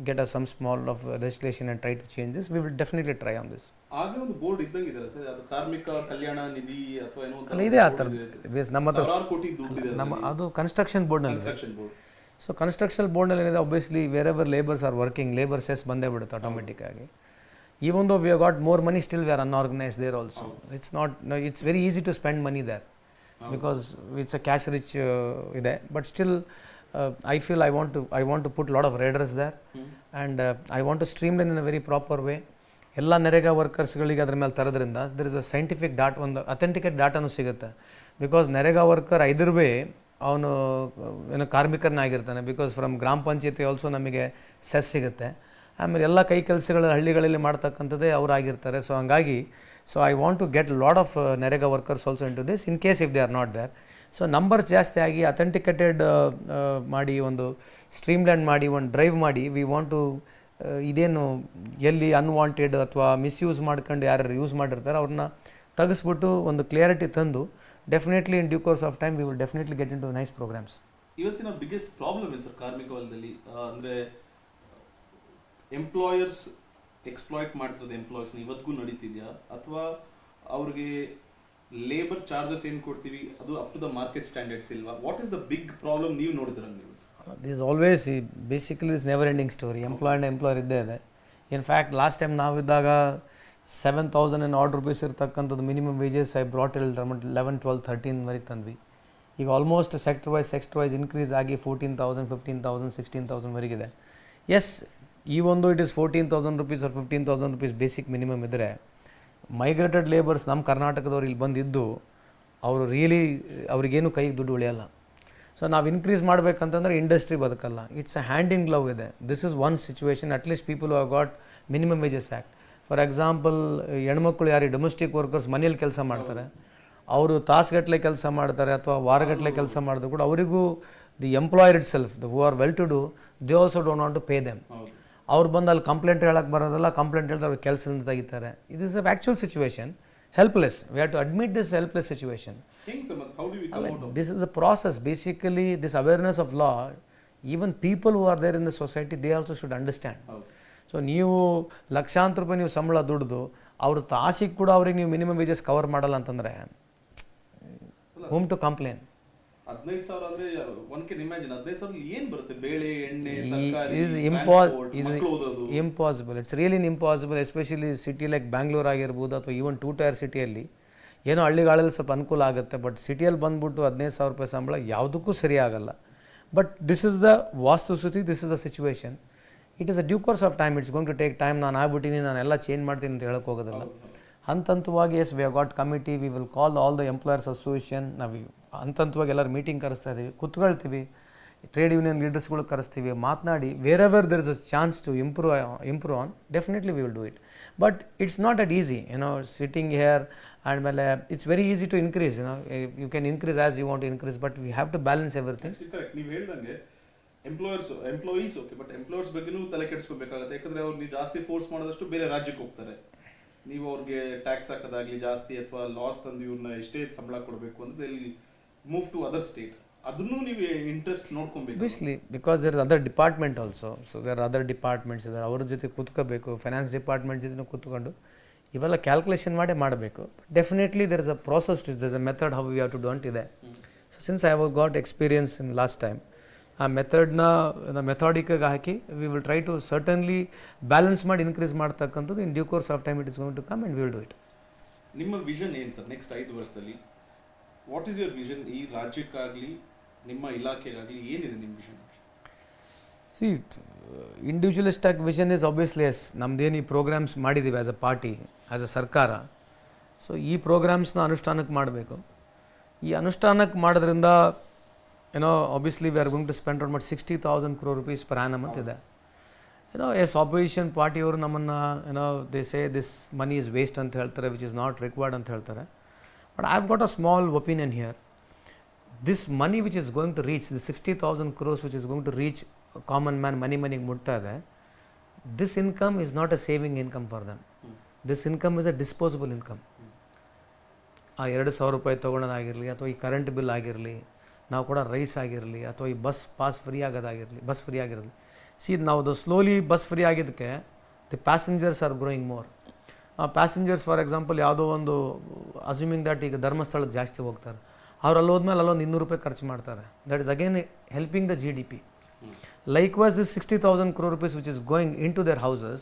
Speaker 2: get some small of legislation and try to change this. We will definitely try on this.
Speaker 1: ಆಗಲೇ ಒಂದು board ಇದ್ದಂಗೆ ಇದೆ sir, ಅದು ಕಾರ್ಮಿಕ ಕಲ್ಯಾಣ ನಿಧಿ ಅಥವಾ ಏನೋ
Speaker 2: ಅಲ್ಲ ಇದೆ ಆ ಥರ ನಮ್ಮ ಹತ್ರ
Speaker 1: ಕೋಟಿ ದುಡ್ಡು ಇದೆ
Speaker 2: ನಮ್ಮ ಅದು ಕನ್ಸ್ಟ್ರಕ್ಷನ್ ಬೋರ್ಡ್ನಲ್ಲಿ. ಸೊ ಕನ್ಸ್ಟ್ರಕ್ಷನ್ ಬೋರ್ಡ್ನಲ್ಲಿ ಏನಿದೆ obviously wherever labours are working labour cess ಬಂದೇ ಬಿಡುತ್ತೆ ಆಟೋಮೆಟಿಕ್ ಆಗಿ. Even though we have got more money still we are unorganised there also. It's not it's very easy to spend money there because it's a cash rich ಇದೆ, but still I feel I want to put a lot of raiders there and I want to streamline in a very proper way. ಎಲ್ಲ ನರೇಗಾ ವರ್ಕರ್ಸ್ಗಳಿಗೆ ಅದ್ರ ಮೇಲೆ ತರೋದ್ರಿಂದ there is a scientific data, ಒಂದು authenticate ಡಾಟಾನು ಸಿಗುತ್ತೆ. Because NREGA worker either way ಅವನು ಏನು ಕಾರ್ಮಿಕರನ್ನಾಗಿರ್ತಾನೆ, ಬಿಕಾಸ್ ಫ್ರಮ್ ಗ್ರಾಮ ಪಂಚಾಯತಿ ಆಲ್ಸೋ ನಮಗೆ ಸೆಸ್ ಸಿಗುತ್ತೆ. ಆಮೇಲೆ ಎಲ್ಲ ಕೈ ಕೆಲಸಗಳ ಹಳ್ಳಿಗಳಲ್ಲಿ ಮಾಡ್ತಕ್ಕಂಥದ್ದೇ ಅವರಾಗಿರ್ತಾರೆ. ಸೊ ಹಂಗಾಗಿ so I want to get lot of NREGA workers also in to this in case if they are not there. So numbers ಜಾಸ್ತಿ ಆಗಿ ಅಥೆಂಟಿಕೇಟೆಡ್ ಮಾಡಿ ಒಂದು ಸ್ಟ್ರೀಮ್ಲ್ಯಾಂಡ್ ಮಾಡಿ ಒಂದು ಡ್ರೈವ್ ಮಾಡಿ ವಿ ವಾಂಟ್ ಟು ಇದೇನು ಎಲ್ಲಿ ಅನ್ವಾಂಟೆಡ್ ಅಥವಾ ಮಿಸ್ಯೂಸ್ ಮಾಡ್ಕೊಂಡು ಯಾರು ಯೂಸ್ ಮಾಡಿರ್ತಾರೆ ಅವ್ರನ್ನ ತೆಗೆಸ್ಬಿಟ್ಟು ಒಂದು ಕ್ಲಿಯರಿಟಿ ತಂದು definitely in due course of time we will definitely get in to nice programmes.
Speaker 1: ಇವತ್ತಿನ ಬಿಗ್ಗೆಸ್ಟ್ ಪ್ರಾಬ್ಲಮ್ ಏನು ಸರ್ ಕಾರ್ಮಿಕ ವಲಯದಲ್ಲಿ ಅಂದರೆ ಎಂಪ್ಲಾಯರ್ಸ್ ಎಕ್ಸ್ಪ್ಲಾಯ್ಟ್ ಮಾಡ್ತಿರೋದು ಎಂಪ್ಲಾಯೀಸ್ನ ಇವತ್ತಿಗೂ ನಡೀತಿದೆಯಾ, ಅಥವಾ ಅವ್ರಿಗೆ ಲೇಬರ್ ಚಾರ್ಜಸ್ ಏನು ಕೊಡ್ತೀವಿ ಅದು up to the market standards ಇಲ್ವಾ? What is the big problem ನೀವು ನೋಡಿದ್ರೆ ನೀವು?
Speaker 2: This always basically is never ending story. Employer ಇದ್ದೇ ಇದೆ. ಇನ್ಫ್ಯಾಕ್ಟ್ ಲಾಸ್ಟ್ ಟೈಮ್ ನಾವಿದ್ದಾಗ 7,000 ಆರ್ಡ್ ರುಪೀಸ್ ಇರ್ತಕ್ಕಂಥದ್ದು ಮಿನಿಮಮ್ ವೇಜಸ್ ಐ ಬ್ರಾಟ್ ಇಲ್ 11, 12, 13ವರೆಗೆ ತಂದ್ವಿ. ಈಗ ಆಲ್ಮೋಸ್ಟ್ ಸೆಕ್ಟರ್ ವೈಸ್ ಇನ್ಕ್ರೀಸ್ ಆಗಿ 14,000, 15,000, 16,000ವರೆಗಿದೆ. ಎಸ್, ಈ ಒಂದು it is 14,000 rupees or 15,000 rupees basic minimum ಇದ್ದರೆ ಮೈಗ್ರೇಟೆಡ್ ಲೇಬರ್ಸ್ ನಮ್ಮ ಕರ್ನಾಟಕದವ್ರು ಇಲ್ಲಿ ಬಂದಿದ್ದು ಅವರು ರಿಯಲಿ ಅವ್ರಿಗೇನು ಕೈಗೆ ದುಡ್ಡು ಉಳಿಯಲ್ಲ. ಸೊ ನಾವು ಇನ್ಕ್ರೀಸ್ ಮಾಡಬೇಕಂತಂದ್ರೆ ಇಂಡಸ್ಟ್ರಿ ಬದುಕಲ್ಲ. It's a hand in glove ಇದೆ. This is one situation. At least people have got minimum wages act. For example ಹೆಣ್ಮಕ್ಳು ಯಾರು ಡೊಮೆಸ್ಟಿಕ್ ವರ್ಕರ್ಸ್ ಮನೇಲಿ ಕೆಲಸ ಮಾಡ್ತಾರೆ, ಅವರು ತಾಸುಗಟ್ಟಲೆ ಕೆಲಸ ಮಾಡ್ತಾರೆ ಅಥವಾ ವಾರಗಟ್ಟಲೆ ಕೆಲಸ ಮಾಡಿದ್ರು ಕೂಡ ಅವರಿಗೂ the employer itself who are well to do they also don't want to pay them. ಅವ್ರು ಬಂದು ಅಲ್ಲಿ ಕಂಪ್ಲೇಂಟ್ ಹೇಳಕ್ಕೆ ಬರೋದಲ್ಲ, ಕಂಪ್ಲೇಂಟ್ ಹೇಳಿದ್ರೆ ಅವ್ರು ಕೆಲಸದಿಂದ ತೆಗಿತಾರೆ. It is a actual situation. Helpless. We have to admit this helpless situation.
Speaker 1: How do we come out of
Speaker 2: this is the process. Basically, this awareness of law, even people who are there in the society, they also should understand. So, ನೀವು ಲಕ್ಷಾಂತರ ರೂಪಾಯಿ ನೀವು ಸಂಬಳ ದುಡ್ದು ಅವ್ರ ತಾಸಿಗೆ ಕೂಡ ಅವ್ರಿಗೆ ನೀವು ಮಿನಿಮಮ್ ವೇಜಸ್ ಕವರ್ ಮಾಡಲ್ಲ ಅಂತಂದರೆ ಹೋಮ್ ಟು ಕಂಪ್ಲೇನ್.
Speaker 1: 15,000 ಅಂದರೆ ಒನ್ ಕ್ಯಾನ್ ಇಮ್ಯಾಜಿನ್ 15,000 ಏನು ಬರುತ್ತೆ? ಬೇಳೆ, ಎಣ್ಣೆ,
Speaker 2: impossible. It's really impossible. Especially city like Bangalore ಆಗಿರ್ಬೋದು ಅಥವಾ ಈವನ್ 2 tier ಸಿಟಿಯಲ್ಲಿ ಏನೋ ಹಳ್ಳಿಗಾಳಲ್ಲಿ ಸ್ವಲ್ಪ ಅನುಕೂಲ ಆಗುತ್ತೆ. ಬಟ್ ಸಿಟಿಯಲ್ಲಿ ಬಂದುಬಿಟ್ಟು 15,000 ರೂಪಾಯಿ ಸಂಬಳ ಯಾವುದಕ್ಕೂ ಸರಿ ಆಗಲ್ಲ. ಬಟ್ ದಿಸ್ ಇಸ್ ದ ವಾಸ್ತುಸ್ಥಿತಿ, this is the situation. It is a due course of time. It's going to take time. ನಾನು ಆಗ್ಬಿಟ್ಟಿನಿ, ನಾನೆಲ್ಲ ಚೇಂಜ್ ಮಾಡ್ತೀನಿ ಅಂತ ಹೇಳಕ್ಕೆ ಹೋಗೋದಿಲ್ಲ. ಹಂತವಾಗಿ yes we have got committee, we will call all the employers association. ನಾವು ಹಂತವಾಗಿ ಎಲ್ಲರೂ ಮೀಟಿಂಗ್ ಕರೆಸ್ತಾ ಇದ್ದೀವಿ, ಕೂತ್ಕೊಳ್ತೀವಿ, ಟ್ರೇಡ್ ಯೂನಿಯನ್ ಲೀಡರ್ಸ್ಗಳು ಕರೆಸ್ತೀವಿ, ಮಾತನಾಡಿ wherever there is a chance to improve on definitely we will do it. But it's not at easy sitting here. ಆಮೇಲೆ it's very easy to increase. You can increase as you want to increase, but we have to balance everything.
Speaker 1: ನೀವು ಹೇಳ್ದಂಗೆ employees okay, but employers ಬಗ್ಗೆನೂ ತಲೆ ಕೆಡಿಸ್ಕೋಬೇಕಾಗುತ್ತೆ. ಯಾಕಂದರೆ ಅವ್ರು ನೀವು ಜಾಸ್ತಿ force ಮಾಡೋದಷ್ಟು ಬೇರೆ ರಾಜ್ಯಕ್ಕೆ ಹೋಗ್ತಾರೆ. ನೀವು ಅವ್ರಿಗೆ ಟ್ಯಾಕ್ಸ್ ಹಾಕೋದಾಗಲಿ ಜಾಸ್ತಿ ಅಥವಾ ಲಾಸ್ ತಂದು ಇವ್ರನ್ನ ಎಷ್ಟೇ ಸಂಬಳ ಕೊಡಬೇಕು ಅಂದರೆ ಇಲ್ಲಿ ಮೂವ್ ಟು ಅದರ್ ಸ್ಟೇಟ್. ಅದನ್ನು ನೀವು ಇಂಟ್ರೆಸ್ಟ್ ನೋಡ್ಕೊಬೇಕು.
Speaker 2: Obviously, because there is other department also. So there are other departments ಇದ್ದಾರೆ, ಅವ್ರ ಜೊತೆ ಕೂತ್ಕೋಬೇಕು. ಫೈನಾನ್ಸ್ ಡಿಪಾರ್ಟ್ಮೆಂಟ್ ಜೊತೆ ಕೂತ್ಕೊಂಡು ಇವೆಲ್ಲ ಕ್ಯಾಲ್ಕುಲೇಷನ್ ಮಾಡಬೇಕು. Definitely there is a process, there is a method how we have to do ಅಂಟ್ ಇದೆ. So since I have got experience in last time, ಆ ಮೆಥಾಡಿಕ್ಕಾಗಿ ಹಾಕಿ we will try to certainly balance ಮಾಡಿ ಇನ್ಕ್ರೀಸ್ ಮಾಡ್ತಕ್ಕಂಥದ್ದು. In due course of time it is going to come and we will do it.
Speaker 1: ನಿಮ್ಮ vision ಏನು sir next 5 ವರ್ಷದಲ್ಲಿ? What is your vision? ಈ ರಾಜ್ಯಕ್ಕಾಗಲಿ ನಿಮ್ಮ ಇಲಾಖೆಗಾಗಲಿ ಏನಿದೆ ನಿಮ್ಮ vision?
Speaker 2: See, individualistic vision is obviously yes. ನಮ್ದೇನು ಈ ಪ್ರೋಗ್ರಾಮ್ಸ್ ಮಾಡಿದ್ದೀವಿ as a party, as a ಸರ್ಕಾರ, ಸೊ ಈ ಪ್ರೋಗ್ರಾಮ್ಸ್ನ ಅನುಷ್ಠಾನಕ್ಕೆ ಮಾಡಬೇಕು. ಈ ಅನುಷ್ಠಾನಕ್ಕೆ ಮಾಡೋದ್ರಿಂದ obviously we are going to spend around 60,000 crore rupees per annum ಅಂತಿದೆ. ಎಸ್ ಆಪೋಸಿಷನ್ ಪಾರ್ಟಿಯವರು ನಮ್ಮನ್ನು they say this money is waste ಅಂತ ಹೇಳ್ತಾರೆ, ವಿಚ್ ಇಸ್ ನಾಟ್ ರಿಕ್ವೈರ್ಡ್ ಅಂತ ಹೇಳ್ತಾರೆ. But I have got a small opinion here. This money which is going to reach, the 60,000 crores which is going to reach common man, ಮನಿಗೆ ಮುಟ್ತಾ ಇದೆ. This income is not a saving income for them. This income is a disposable income. ಆ 2,000 ರೂಪಾಯಿ ತೊಗೊಳೋದಾಗಿರಲಿ, ಅಥವಾ ಈ current bill ಆಗಿರಲಿ, ನಾವು ಕೂಡ ರೈಸ್ ಆಗಿರಲಿ, ಅಥವಾ ಈ ಬಸ್ ಫ್ರೀ ಆಗಿರಲಿ. ಸಿ ನಾವು ಸ್ಲೋಲಿ ಬಸ್ ಫ್ರೀ ಆಗಿದ್ದಕ್ಕೆ the passengers are growing more. Passengers for example ಯಾವುದೋ ಒಂದು ಅಸ್ಯೂಮಿಂಗ್ ದಟ್ ಈಗ ಧರ್ಮಸ್ಥಳಕ್ಕೆ ಜಾಸ್ತಿ ಹೋಗ್ತಾರೆ, ಅವ್ರು ಅಲ್ಲಿ ಹೋದ್ಮೇಲೆ ಅಲ್ಲೊಂದು 200 ರೂಪಾಯಿ ಖರ್ಚು ಮಾಡ್ತಾರೆ. That is again helping the GDP. Likewise, this 60,000 crore rupees which is going into their houses,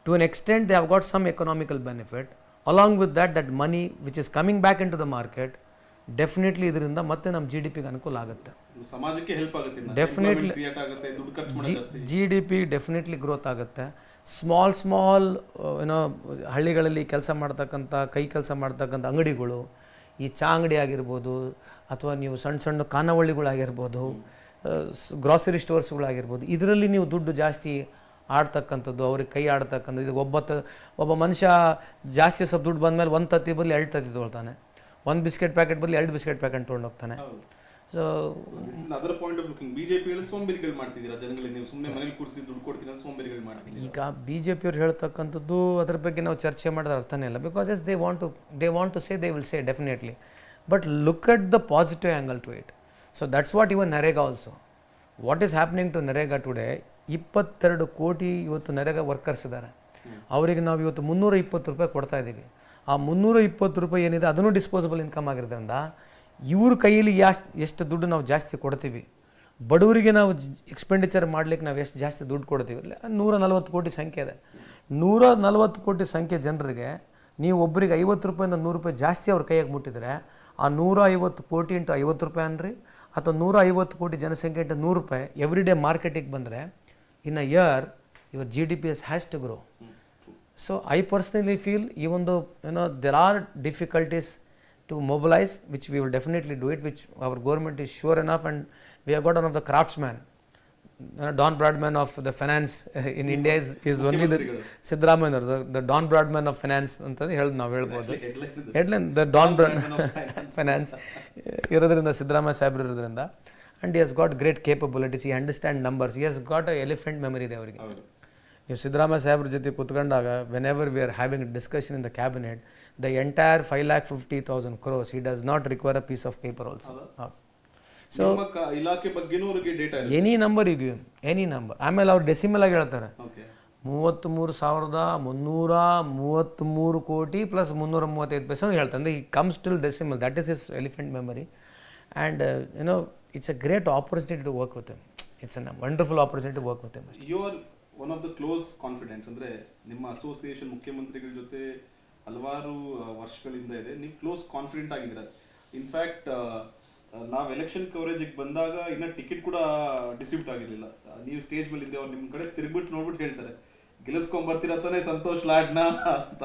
Speaker 2: to an extent they have got some economical benefit. Along with that, that money which is coming back into the market, definitely ಇದರಿಂದ ಮತ್ತೆ ನಮ್ಮ GDPಗೆ ಅನುಕೂಲ ಆಗುತ್ತೆ,
Speaker 1: ಸಮಾಜಕ್ಕೆ help ಆಗುತ್ತೆ,
Speaker 2: definitely GDP definitely growth ಆಗುತ್ತೆ. Small ಹಳ್ಳಿಗಳಲ್ಲಿ ಕೆಲಸ ಮಾಡ್ತಕ್ಕಂಥ ಕೈ ಕೆಲಸ ಮಾಡ್ತಕ್ಕಂಥ ಅಂಗಡಿಗಳು, ಈ ಚಾ ಅಂಗಡಿ ಆಗಿರ್ಬೋದು, ಅಥವಾ ನೀವು ಸಣ್ಣ ಖಾನಾವಳಿಗಳಾಗಿರ್ಬೋದು, ಗ್ರಾಸರಿ ಸ್ಟೋರ್ಸ್ಗಳಾಗಿರ್ಬೋದು, ಇದರಲ್ಲಿ ನೀವು ದುಡ್ಡು ಜಾಸ್ತಿ ಆಡ್ತಕ್ಕಂಥದ್ದು, ಅವ್ರಿಗೆ ಕೈ ಆಡ್ತಕ್ಕಂಥದ್ದು. ಇದು ಒಬ್ಬ ಮನುಷ್ಯ ಜಾಸ್ತಿ ಸ್ವಲ್ಪ ದುಡ್ಡು ಬಂದಮೇಲೆ 1 ತತ್ತಿ ಬದಲು 2 ತತ್ತಿ ತೊಗೊಳ್ತಾನೆ, 1 ಬಿಸ್ಕೆಟ್ ಪ್ಯಾಕೆಟ್ ಬದಲು 2 ಬಿಸ್ಕೆಟ್ ಪ್ಯಾಕೆಟ್ ತೊಗೊಂಡು ಹೋಗ್ತಾನೆ. So
Speaker 1: other point of looking BJP ಹೇಳಿ ಸೋಂಬೇರಿಗಳು ಮಾಡ್ತಿದ್ದೀರಾ ಜನಗಳಿಗೆ, ನೀವು ಸುಮ್ಮನೆ ಮನೇಲಿ ಕೂರಿಸಿ ದುಡ್ಡು ಕೊಡ್ತೀರಾ ಅಂತ ಸೋಂಬೇರಿಗಳು ಮಾಡ್ತಿದ್ದೀರಾ.
Speaker 2: ಈಗ BJP ಅವ್ರು ಹೇಳ್ತಕ್ಕಂಥದ್ದು ಅದ್ರ ಬಗ್ಗೆ ನಾವು ಚರ್ಚೆ ಮಾಡೋದು ಅರ್ಥನೇ ಇಲ್ಲ. Because yes they want to say, they will say definitely, but look at the positive angle to it. So that's what even NREGA also. What is happening to NREGA today? 22 ಕೋಟಿ ಇವತ್ತು ನರೇಗಾ ವರ್ಕರ್ಸ್ ಇದ್ದಾರೆ. ಅವರಿಗೆ ನಾವು ಇವತ್ತು 320 ರೂಪಾಯಿ ಕೊಡ್ತಾ ಇದ್ದೀವಿ. ಆ 320 ರೂಪಾಯಿ ಏನಿದೆ ಅದನ್ನು ಡಿಸ್ಪೋಸಬಲ್ ಇನ್ಕಮ್ ಆಗಿರೋದ್ರಿಂದ ಇವ್ರ ಕೈಯಲ್ಲಿ ಎಷ್ಟು ದುಡ್ಡು ನಾವು ಜಾಸ್ತಿ ಕೊಡ್ತೀವಿ, ಬಡವರಿಗೆ ನಾವು ಎಕ್ಸ್ಪೆಂಡಿಚರ್ ಮಾಡ್ಲಿಕ್ಕೆ ನಾವು ಎಷ್ಟು ಜಾಸ್ತಿ ದುಡ್ಡು ಕೊಡ್ತೀವಿ. 140 ಕೋಟಿ ಸಂಖ್ಯೆ ಇದೆ. 140 ಕೋಟಿ ಸಂಖ್ಯೆ ಜನರಿಗೆ ನೀವು ಒಬ್ಬರಿಗೆ 50 ರೂಪಾಯಿಂದ 100 ರೂಪಾಯಿ ಜಾಸ್ತಿ ಅವ್ರ ಕೈಯಾಗಿ ಮುಟ್ಟಿದರೆ, ಆ 150 ಕೋಟಿ ಇಂಟು 50 ರೂಪಾಯಿ ಅನ್ರಿ, ಅಥವಾ 150 ಕೋಟಿ ಜನಸಂಖ್ಯೆ ಇಂಟು 100 ರೂಪಾಯಿ ಎವ್ರಿ ಡೇ ಮಾರ್ಕೆಟಿಗೆ ಬಂದರೆ, in a year your GDP has to grow. So I personally feel, even though there are difficulties to mobilize, which we will definitely do it, which our government is sure enough, and we have got one of the craftsmen, Don Bradman of the finance in India is only the Siddaramaiah, the Don Bradman of finance ಅಂತ ಹೇಳಿ ನಾವು ಹೇಳ್ಬೋದು. Headline the Don Bradman of finance ಇರೋದ್ರಿಂದ, ಸಿದ್ದರಾಮಯ್ಯ ಸಾಹೇಬ್ರು ಇರೋದ್ರಿಂದ, and he has got great capabilities, he understand numbers, he has got a elephant memory ಇದೆ ಅವರಿಗೆ. ನೀವು ಸಿದ್ದರಾಮಯ್ಯ ಸಾಹೇಬ್ರ ಜೊತೆ ಕೂತ್ಕೊಂಡಾಗ, whenever we are having discussion in the cabinet, the entire 5,50,000 crores, he does not require a piece of paper also. So
Speaker 1: ಇಲಾಖೆ ಬಗ್ಗೆನೂ ಅವರಿಗೆ data ಇದೆ,
Speaker 2: any number you give, any number. ಆಮೇಲೆ ಅವ್ರು ಡೆಸಿಮಲ್ ಆಗಿ ಹೇಳ್ತಾರೆ, 33,333 ಕೋಟಿ ಪ್ಲಸ್ 335 ಪೈಸೆ ಹೇಳ್ತಾರೆ. ಅಂದರೆ ಈ comes till decimal, that is is elephant memory. And it's a great opportunity to work with him. It's a wonderful opportunity to work with him.
Speaker 1: You are one of the close confidence. ಅಂದರೆ ನಿಮ್ಮ association ಮುಖ್ಯಮಂತ್ರಿಗಳ ಜೊತೆ ಹಲವಾರು ವರ್ಷಗಳಿಂದ ಇದೆ, ನೀವು close confident ಆಗಿದ್ದೀರ. In fact ನಾವು ಎಲೆಕ್ಷನ್ ಕವರೇಜಿಗೆ ಬಂದಾಗ ಇನ್ನೂ ಟಿಕೆಟ್ ಕೂಡ ಡಿಸ್ಟ್ರಿಬ್ಯೂಟ್ ಆಗಿರಲಿಲ್ಲ. ನೀವು ಸ್ಟೇಜ್ ಮೇಲೆ ಇದ್ದೆ, ಅವ್ರು ನಿಮ್ಮ ಕಡೆ ತಿರುಗ್ಬಿಟ್ಟು ನೋಡ್ಬಿಟ್ಟು ಹೇಳ್ತಾರೆ, ಗೆಲ್ಲಿಸ್ಕೊಂಬರ್ತೀರತ್ತಾನೆ ಸಂತೋಷ್ ಲಾಡ್ನ ಅಂತ.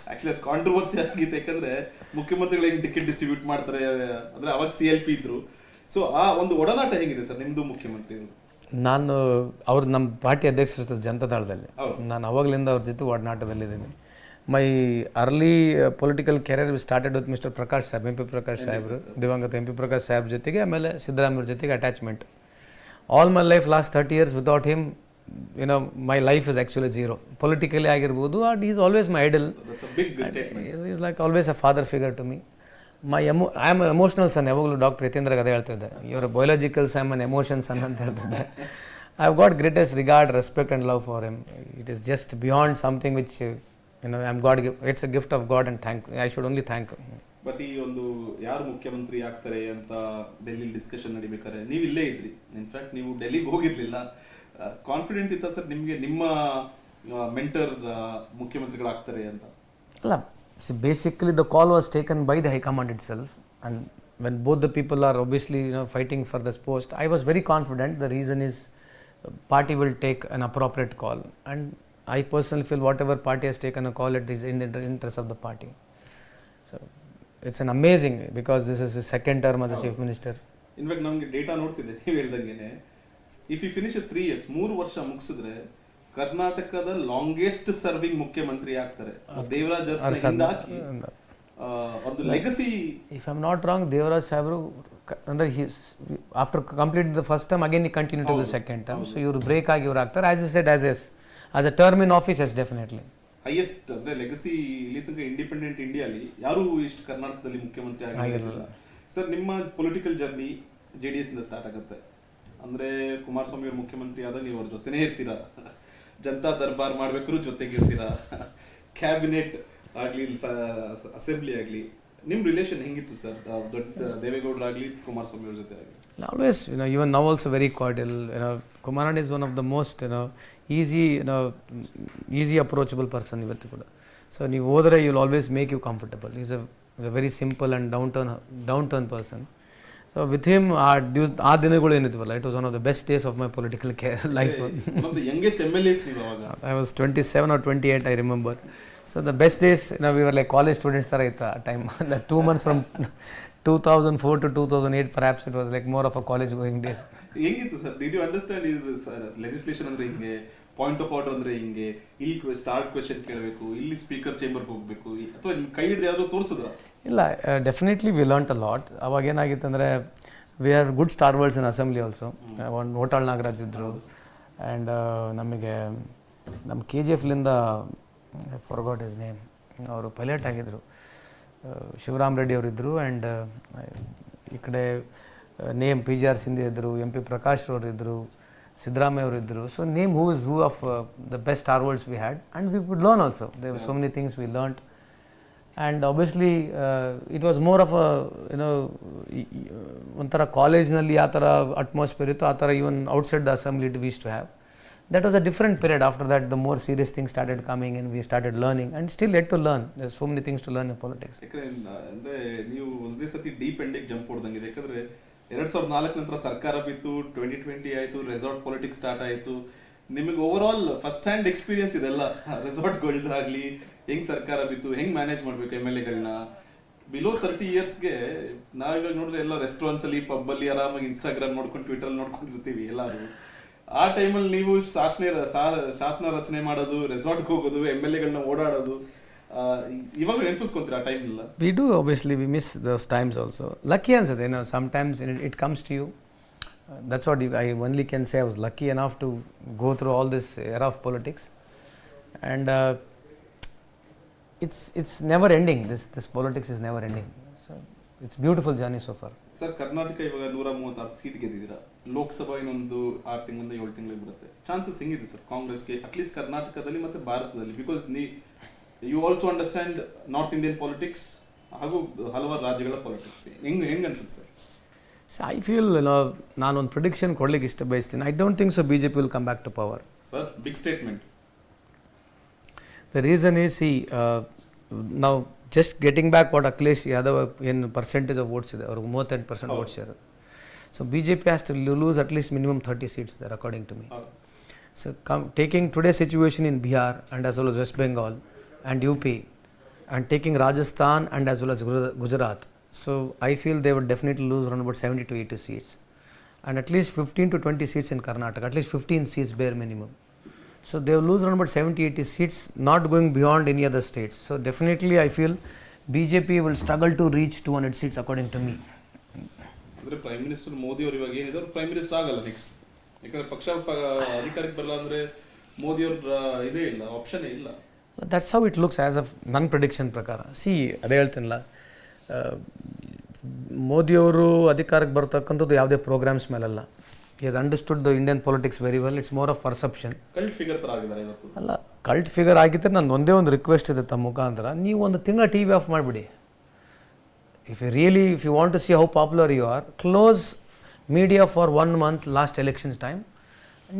Speaker 1: ಆ್ಯಕ್ಚುಲಿ ಅದು ಕಾಂಟ್ರವರ್ಸಿ ಆಗಿತ್ತು, ಯಾಕಂದರೆ ಮುಖ್ಯಮಂತ್ರಿಗಳು ಹೆಂಗೆ ಟಿಕೆಟ್ ಡಿಸ್ಟ್ರಿಬ್ಯೂಟ್ ಮಾಡ್ತಾರೆ ಅಂದರೆ ಅವಾಗ CLP ಇದ್ರು. ಸೊ ಆ ಒಂದು ಒಡನಾಟ ಹೇಗಿದೆ ಸರ್ ನಿಮ್ಮದು ಮುಖ್ಯಮಂತ್ರಿಗಳು?
Speaker 2: ನಾನು ನಮ್ಮ ಪಾರ್ಟಿ ಅಧ್ಯಕ್ಷರು ಜನತಾದಳದಲ್ಲಿ, ನಾನು ಅವಾಗಲಿಂದ ಅವ್ರ ಜೊತೆ ಒಡನಾಟದಲ್ಲಿದ್ದೀನಿ. My early political career started with mister Prakash Saheb, MP Prakash ಸಾಹೇಬ್ರು, ದಿವಂಗತ MP ಪ್ರಕಾಶ್ ಸಾಹೇಬ್ ಜೊತೆಗೆ, ಆಮೇಲೆ ಸಿದ್ದರಾಮಯ್ಯ ಜೊತೆಗೆ attachment. All my life last 30 years without him, my life is actually zero. Politically ಆಗಿರ್ಬೋದು, and is always my idol. Is like always a father figure to me. I am emotional son. ಯಾವಾಗಲೂ doctor ಯತೀಂದ್ರಗೆ ಅದೇ ಹೇಳ್ತಿದ್ದೆ, ಇವರ biological son and emotion son ಅಂತ ಹೇಳ್ತಿದ್ದೆ. I have got greatest regard, respect and love for him. It is just beyond something which I am god gift. It's a gift of god and thank, I should only thank.
Speaker 1: But ಈ ಒಂದು ಯಾರು ಮುಖ್ಯಮಂತ್ರಿ ಆಗ್ತಾರೆ ಅಂತ Delhi discussion ನಡಿಬೇಕಾದ್ರೆ ನೀವು ಇಲ್ಲೇ ಇದ್ರಿ. In fact ನೀವು ಡೆಲ್ಲಿಗೆ ಹೋಗಿರ್ಲಿಲ್ಲ. ಕಾನ್ಫಿಡೆಂಟ್ ಇತ್ತ ಸರ್ ನಿಮಗೆ ನಿಮ್ಮ ಮೆಂಟರ್ ಮುಖ್ಯಮಂತ್ರಿಗಳಾಗ್ತಾರೆ ಅಂತ?
Speaker 2: ಅಲ್ಲ, basically the call was taken by the High Command itself, and when both the people are obviously fighting for this post, I was very confident. The reason is party will take an appropriate call, and I personally feel whatever party has taken a call, it is in the interest of the party. So it's an amazing because this is second term as chief minister.
Speaker 1: In fact ನಮಗೆ data ನೋಡ್ತಿದ್ದೆ ನೀವು ಹೇಳ್ದಂಗೆನೆ, if you finishes 3 years 3 ವರ್ಷ ಮುಗಿಸಿದ್ರೆ ಕರ್ನಾಟಕದ longest serving ಮುಖ್ಯಮಂತ್ರಿ ಆಗ್ತಾರೆ. ದೇವರಾಜ್ ಅರಸು ಒಂದು legacy.
Speaker 2: If I am not wrong, Devaraj ಸಾಹೇಬರು ಅಂದರೆ after complete the first term again ಈ continue to the second term. So ಇವರು ಬ್ರೇಕ್ ಆಗಿ ಇವ್ರು ಆಗ್ತಾರೆ. As you said, as a term in office, yes definitely
Speaker 1: highest ಅಂದ್ರೆ ಲೆಗಸಿ. ಇಲ್ಲಿ ತನಕ ಇಂಡಿಪೆಂಡೆಂಟ್ ಇಂಡಿಯಾಲಿ ಯಾರು ಇಷ್ಟು ಕರ್ನಾಟಕದಲ್ಲಿ ಮುಖ್ಯಮಂತ್ರಿ ಆಗಿರಲಿಲ್ಲ. ಸರ್, ನಿಮ್ಮ ಪೊಲಿಟಿಕಲ್ ಜರ್ನಿ JDS ಇಂದ ಸ್ಟಾರ್ಟ್ ಆಗುತ್ತೆ. ಅಂದ್ರೆ ಕುಮಾರಸ್ವಾಮಿ ಅವರು ಮುಖ್ಯಮಂತ್ರಿ ಆದಾಗ ನೀವು ಅವ್ರ ಜೊತೆನೇ ಇರ್ತೀರಾ, ಜನತಾ ದರ್ಬಾರ್ ಮಾಡ್ಬೇಕಾದ್ರೂ ಜೊತೆಗೆ ಇರ್ತೀರಾ, ಕ್ಯಾಬಿನೆಟ್ ಆಗ್ಲಿ ಅಸೆಂಬ್ಲಿ ಆಗ್ಲಿ. ನಿಮ್ ರಿಲೇಷನ್ ಹೆಂಗಿತ್ತು ಸರ್ ದೊಡ್ಡ ದೇವೇಗೌಡರು ಆಗ್ಲಿ ಕುಮಾರಸ್ವಾಮಿ ಅವ್ರ ಜೊತೆ ಆಗಲಿ?
Speaker 2: Always, even now also very cordial. Kumaran is one of the most, easy approachable person ಇವತ್ತು ಕೂಡ. ಸೊ ನೀವು ಹೋದರೆ you will always make you comfortable. Is a very simple and down turn person. So with him ಆ ದಿನಗಳು ಏನಿದ್ವಲ್ಲ, it was one of the best days of my political life.
Speaker 1: Youngest MLAs ನೀವು ಅವಾಗ?
Speaker 2: I was 27 or 28, I remember. So the best days, we were like college students ಥರ ಇತ್ತು ಆ time. 2 months from 2004 to 2008, perhaps it was like more of a college going days.
Speaker 1: ಹೆಂಗಿತ್ತು sir? Did you understand legislation ಅಂದ್ರೆ ಹಿಂಗೆ, point of order ಅಂದ್ರೆ ಹಿಂಗೆ, ಇಲ್ಲಿ start question ಕೇಳಬೇಕು, ಇಲ್ಲಿ ಸ್ಪೀಕರ್ ಚೇಂಬರ್ಗೆ ಹೋಗ್ಬೇಕು, ಅಥವಾ ನಿಮ್ಮ ಕೈ ಹಿಡಿದು ಯಾವ್ದು ತೋರಿಸಿದ್ರ?
Speaker 2: ಇಲ್ಲ, definitely we learnt a lot. ಅವಾಗ ಏನಾಗಿತ್ತು ಅಂದರೆ, we are good star words in assembly also. ಒಂದು ಹೋಟಾಳ್ ನಾಗರಾಜ್ ಇದ್ದರು, ಆ್ಯಂಡ್ ನಮಗೆ ನಮ್ಮ KGFಲಿಂದ ಫಾರ್ಗಾಟ್ ಹಿಸ್ ನೇಮ್, ಅವರು ಪೈಲಟ್ ಆಗಿದ್ದರು, ಶಿವರಾಮ್ ರೆಡ್ಡಿ ಅವರಿದ್ದರು. ಆ್ಯಂಡ್ ಈ ಕಡೆ ನೇಮ್ PGR ಸಿಂಧೆ ಇದ್ದರು, MP ಪ್ರಕಾಶ್ ಅವರಿದ್ದರು, ಸಿದ್ದರಾಮಯ್ಯ ಅವರಿದ್ದರು. So name who of the best stalwarts we had, and we would learn also. There were so many things we learnt. And obviously it was more of ಒಂಥರ ಕಾಲೇಜ್ನಲ್ಲಿ ಯಾವ ಥರ atmosphere ಇತ್ತು, ಆ ಥರ even outside the assembly we use to have. That was a different period. After that, the more serious things started coming and we started learning, and still yet to learn. There's so many things to learn in politics.
Speaker 1: ಅಂದ್ರೆ ನೀವು ಒಂದೇ ಸತಿ deep ಎಂಡಿಗೆ jump ಹೊಡೆದಂಗಿದೆ. ಯಾಕಂದ್ರೆ 2004 ನಂತರ ಸರ್ಕಾರ ಬಿತ್ತು, 2020 ಆಯಿತು, resort politics start ಆಯಿತು. ನಿಮಗೆ over all first hand experience ಇದೆಲ್ಲ, ರೆಸಾರ್ಟ್ಗಳ್ದಾಗಲಿ, ಹೆಂಗ್ ಸರ್ಕಾರ ಬಿತ್ತು, ಹೆಂಗ್ ಮ್ಯಾನೇಜ್ ಮಾಡಬೇಕು MLAಗಳನ್ನ. ಬಿಲೋ 30 yearsಗೆ ನಾವಿವಾಗ ನೋಡಿದ್ರೆ ಎಲ್ಲ ರೆಸ್ಟೋರೆಂಟ್ಸ್ ಅಲ್ಲಿ, ಪಬ್ಬಲ್ಲಿ ಆರಾಮಾಗಿ ಇನ್ಸ್ಟಾಗ್ರಾಮ್ ನೋಡ್ಕೊಂಡು, ಟ್ವಿಟರ್ ನೋಡ್ಕೊಂಡಿರ್ತೀವಿ ಎಲ್ಲರೂ. ಆ ಟೈಮಲ್ಲಿ ನೀವು ಶಾಸನ ರಚನೆ ಮಾಡೋದು, ರೆಸಾರ್ಟ್ಗೆ ಹೋಗೋದು, MLAಗಳನ್ನ ಓಡಾಡೋದು, ಇವಾಗ ನೆನಪಿಸ್ಕೊಂತೀರ ಆ ಟೈಮ್ ಇಲ್ಲ?
Speaker 2: We do, obviously we miss those times also. Lucky ಅನ್ಸುತ್ತೆ, sometimes it comes to you. That's what I only can say. I was lucky enough to go through all this era of politics, and it's never ending. This politics is never ending. So it's beautiful journey so far.
Speaker 1: Sir, Karnataka ಇವಾಗ 136 seat ಗೆದ್ದಿದ್ದೀರಾ. Lok Sabha ಇನ್ನೊಂದು 6 ತಿಂಗಳಿಂದ 7 ತಿಂಗಳಿಗೆ ಬರುತ್ತೆ. Chances ಹೆಂಗಿದೆ sir ಕಾಂಗ್ರೆಸ್ಗೆ, at least ಕರ್ನಾಟಕದಲ್ಲಿ ಮತ್ತು ಭಾರತದಲ್ಲಿ? Because you also understand north Indian politics ಹಾಗೂ ಹಲವಾರು ರಾಜ್ಯಗಳ ಪಾಲಿಟಿಕ್ಸ್. ಹೆಂಗೆ ಅನ್ಸುತ್ತೆ ಸರ್?
Speaker 2: ಸೊ ಐ ಫೀಲ್, ನಾನೊಂದು ಪ್ರಿಡಿಕ್ಷನ್ ಕೊಡ್ಲಿಕ್ಕೆ ಇಷ್ಟ ಬಯಸ್ತೀನಿ. I don't think so BJP will come back to power.
Speaker 1: Sir, big statement.
Speaker 2: The reason is, ನಾವು just getting back what Akhilesh Yadav in percentage of votes ಇದೆ, ಅವ್ರಿಗೆ 38% votes share. So BJP has to lose at least minimum 30 seats there, according to me. So taking today's situation in Bihar and as well as West Bengal and UP, and taking Rajasthan and as well as Gujarat, so I feel they would definitely lose around about 70 to 80 seats, and at least 15 to 20 seats in Karnataka, at least 15 seats bare minimum. So they will lose around about 70-80 seats, not going beyond any other states. So definitely I feel BJP will struggle to reach 200 seats, according to me.
Speaker 1: ಅಂದರೆ prime minister Modi ಅವರು ಇವಾಗ ಏನಿದೆ, prime minister ಆಗಲ್ಲ next. ಯಾಕಂದ್ರೆ ಪಕ್ಷ ಅಧಿಕಾರಕ್ಕೆ ಬರಲ್ಲ ಅಂದರೆ ಮೋದಿ ಅವ್ರ ಇದೇ ಇಲ್ಲ, ಆಪ್ಷನ್ನೇ ಇಲ್ಲ.
Speaker 2: That's how it looks as of ನನ್ನ ಪ್ರಿಡಿಕ್ಷನ್ ಪ್ರಕಾರ. ಅದೇ ಹೇಳ್ತೀನಲ್ಲ, ಮೋದಿಯವರು ಅಧಿಕಾರಕ್ಕೆ ಬರ್ತಕ್ಕಂಥದ್ದು ಯಾವುದೇ programmes ಮೇಲಲ್ಲ. He has understood the Indian politics very well. It's more of perception.
Speaker 1: Cult figure ಥರ ಆಗಿದ್ದಾರೆ ಇವತ್ತು.
Speaker 2: ಅಲ್ಲ, ಕಲ್ಟ್ ಫಿಗರ್ ಆಗಿದ್ದರೆ ನನ್ನ ಒಂದೇ ಒಂದು ರಿಕ್ವೆಸ್ಟ್ ಇದೆ ತಮ್ಮ ಮುಖಾಂತರ, ನೀವು ಒಂದು ತಿಂಗಳ TV ಆಫ್ ಮಾಡಿಬಿಡಿ. If you want to see how popular you are, close media for 1 month last elections time.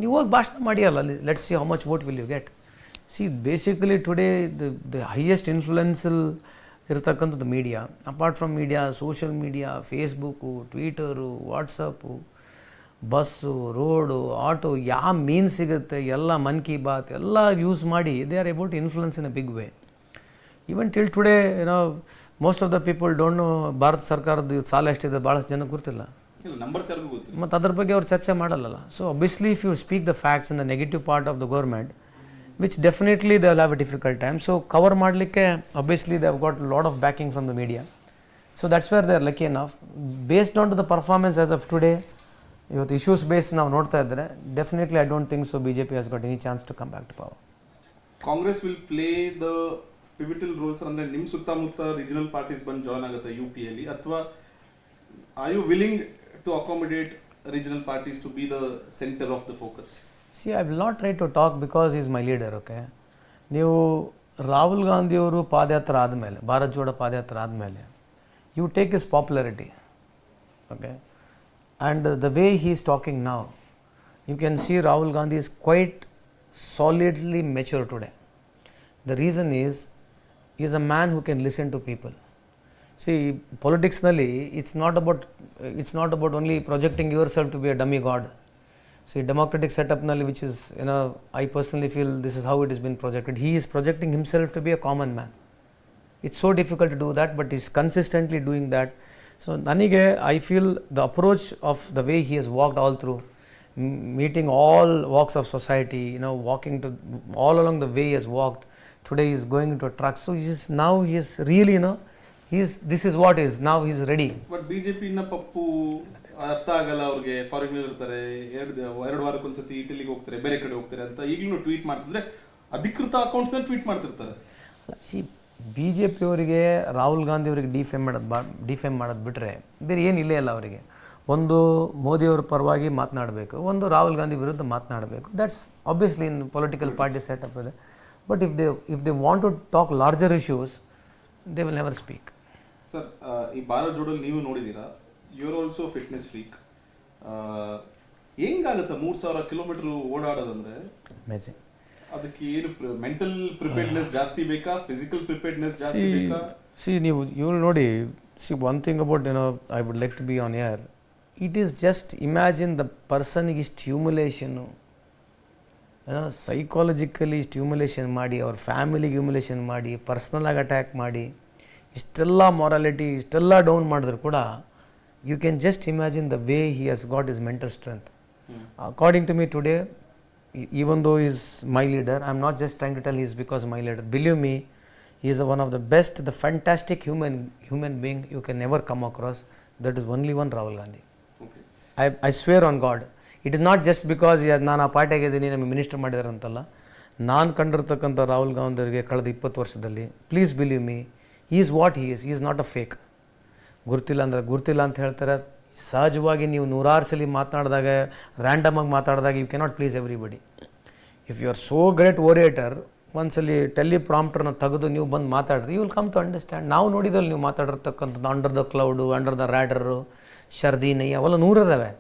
Speaker 2: ನೀವು ಹೋಗಿ ಭಾಷಣ ಮಾಡಿ ಅಲ್ಲ, let's see how much vote will you get. Basically today the highest influential ಇರತಕ್ಕಂಥದ್ದು media. Apart from media, social media, Facebook, Twitter, WhatsApp, bus, road, auto, ಯಾವ ಮೀನ್ ಸಿಗುತ್ತೆ ಎಲ್ಲ, ಮನ್ ಕಿ ಬಾತ್ ಎಲ್ಲ ಯೂಸ್ ಮಾಡಿ they are able to influence in a big way. Even till today most of the people don't know ಭಾರತ ಸರ್ಕಾರದ ಸಾಲ ಎಷ್ಟಿದೆ ಭಾಳಷ್ಟು ಜನಕ್ಕೆ ಗೊತ್ತಿಲ್ಲ.
Speaker 1: ಇಲ್ಲ, ನಂಬರ್ಸ್ ಯಾರಿಗೂ ಗೊತ್ತಿಲ್ಲ.
Speaker 2: ಮತ್ತು ಅದ್ರ ಬಗ್ಗೆ ಅವ್ರು ಚರ್ಚೆ ಮಾಡಲ್ಲ. So obviously if you speak the facts and the negative part of the government, which definitely they will have a difficult time. So cover ಮಾಡಲಿಕ್ಕೆ obviously they have got a lot of backing from the media. So that's where they are lucky enough. Based on to the performance as of today, ಇವತ್ತು issues base ನಾವು ನೋಡ್ತಾ ಇದ್ದರೆ definitely I don't think so BJP has got any chance to come back to power.
Speaker 1: Congress will play the pivotal roles. ಅಂದರೆ ನಿಮ್ಮ ಸುತ್ತಮುತ್ತ regional parties ಬಂದು join ಆಗುತ್ತೆ UPಯಲ್ಲಿ, ಅಥವಾ are you willing to accommodate regional parties to be the centre of the focus?
Speaker 2: See, I will not try to talk because he is my leader, okay? ನೀವು ರಾಹುಲ್ ಗಾಂಧಿಯವರು ಪಾದಯಾತ್ರೆ ಆದಮೇಲೆ, ಭಾರತ್ ಜೋಡೋ ಪಾದಯಾತ್ರೆ ಆದಮೇಲೆ, you take his popularity, okay? And the way he is talking now, you can see Rahul Gandhi is quite solidly mature today. The reason is, he is a man who can listen to people. See, politics nalli, it's not about only projecting yourself to be a dummy god. See, democratic setup nalli, which is, I personally feel this is how it has been projected. He is projecting himself to be a common man. It's so difficult to do that, but he's consistently doing that. So ನನಗೆ I feel the approach of the way he has walked all through, meeting all walks of society, walking to all along the way he has walked. Today he is going into a truck. So now he is really, this is what is, now he is ready.
Speaker 1: But BJP Pappu ಅರ್ಥ ಆಗಲ್ಲ ಅವ್ರಿಗೆ. Foreign ಇರ್ತಾರೆ, ಎರಡು ವಾರಕ್ಕೊಂದ್ಸತಿ ಇಟಲಿಗೆ ಹೋಗ್ತಾರೆ, ಬೇರೆ ಕಡೆ ಹೋಗ್ತಾರೆ ಅಂತ ಈಗಲೂ ಟ್ವೀಟ್ ಮಾಡ್ತಿದ್ರೆ ಅಧಿಕೃತ ಅಕೌಂಟ್ಸ್ನಲ್ಲಿ ಟ್ವೀಟ್ ಮಾಡ್ತಿರ್ತಾರೆ.
Speaker 2: BJP ಅವರಿಗೆ ರಾಹುಲ್ ಗಾಂಧಿ ಅವರಿಗೆ ಡಿಫೇಮ್ ಮಾಡೋದು ಬಿಟ್ಟರೆ ಬೇರೆ ಏನಿಲ್ಲೇ ಇಲ್ಲ ಅವರಿಗೆ. ಒಂದು ಮೋದಿಯವ್ರ ಪರವಾಗಿ ಮಾತನಾಡಬೇಕು, ಒಂದು ರಾಹುಲ್ ಗಾಂಧಿ ವಿರುದ್ಧ ಮಾತನಾಡಬೇಕು. That's obviously in political party setup ಇದೆ. But if they want to talk larger issues, they will never speak.
Speaker 1: Sir, ಈ ಭಾರತ್ ಜೋಡೋಲ್ಲಿ ನೀವು ನೋಡಿದ್ದೀರಾ, you are also fitness freak. ಹೆಂಗಾಗುತ್ತೆ 3000 ಕಿಲೋಮೀಟರ್ ಓಡಾಡೋದಂದ್ರೆ?
Speaker 2: ಅಮೇಜಿಂಗ್.
Speaker 1: ಅದಕ್ಕೆ ಏನು ಮೆಂಟಲ್ ಪ್ರಿಪೇರ್ಡ್ನೆಸ್ ಜಾಸ್ತಿ ಬೇಕಾ, ಫಿಸಿಕಲ್ ಪ್ರಿಪೇರ್ಡ್ನೆಸ್ ಜಾಸ್ತಿ ಬೇಕಾ?
Speaker 2: ನೀವು ನೋಡಿ, one thing about I would like to be on air. It is just imagine the ಪರ್ಸನ್ಗೆ ಸ್ಟ್ಯೂಮುಲೇಷನ್ನು, ಸೈಕಾಲಜಿಕಲಿ ಸ್ಟ್ಯೂಮುಲೇಷನ್ ಮಾಡಿ, ಅವ್ರ ಫ್ಯಾಮಿಲಿಗೆ ಹ್ಯೂಮುಲೇಷನ್ ಮಾಡಿ, ಪರ್ಸ್ನಲಾಗಿ ಅಟ್ಯಾಕ್ ಮಾಡಿ, ಇಷ್ಟೆಲ್ಲ ಮೊರಾಲಿಟಿ ಇಷ್ಟೆಲ್ಲ ಡೌನ್ ಮಾಡಿದ್ರು ಕೂಡ you can just imagine the way he has got is mental strength. According to me today, even though he is my leader, I am not just trying to tell he is because my leader. Believe me, he is one of the best, the fantastic human being you can never come across. That is only one Rahul Gandhi.
Speaker 1: Okay.
Speaker 2: I swear on God. It is not just because ನಾನು ಆ ಪಾರ್ಟಿಯಾಗೆ ಇದ್ದೀನಿ, ನಮಗೆ minister ಮಾಡಿದ್ದಾರೆ ಅಂತಲ್ಲ. ನಾನು ಕಂಡಿರ್ತಕ್ಕಂಥ ರಾಹುಲ್ ಗಾಂಧಿ ಅವರಿಗೆ ಕಳೆದ 20 ವರ್ಷದಲ್ಲಿ, please believe me, he is what he is not a fake. ಗುರ್ತಿಲ್ಲ ಅಂದರೆ ಗುರ್ತಿಲ್ಲ ಅಂತ ಹೇಳ್ತಾರೆ. ಸಹಜವಾಗಿ ನೀವು ನೂರಾರು ಸಲ ಮಾತನಾಡಿದಾಗ, ರ್ಯಾಂಡಮಾಗಿ ಮಾತಾಡಿದಾಗ you cannot please everybody. If you are so great orator, ಒಂದ್ಸಲಿ ಟೆಲಿಪ್ರಾಂಪ್ಟರ್ನ ತೆಗೆದು ನೀವು ಬಂದು ಮಾತಾಡ್ರಿ, you will come to understand. ನಾವು ನೋಡಿದಲ್ಲಿ ನೀವು ಮಾತಾಡಿರ್ತಕ್ಕಂಥದ್ದು under the cloud, under the radar, ಶರ್ದಿ ನೈ ಅವೆಲ್ಲ 100 ಇದ್ದಾವೆ.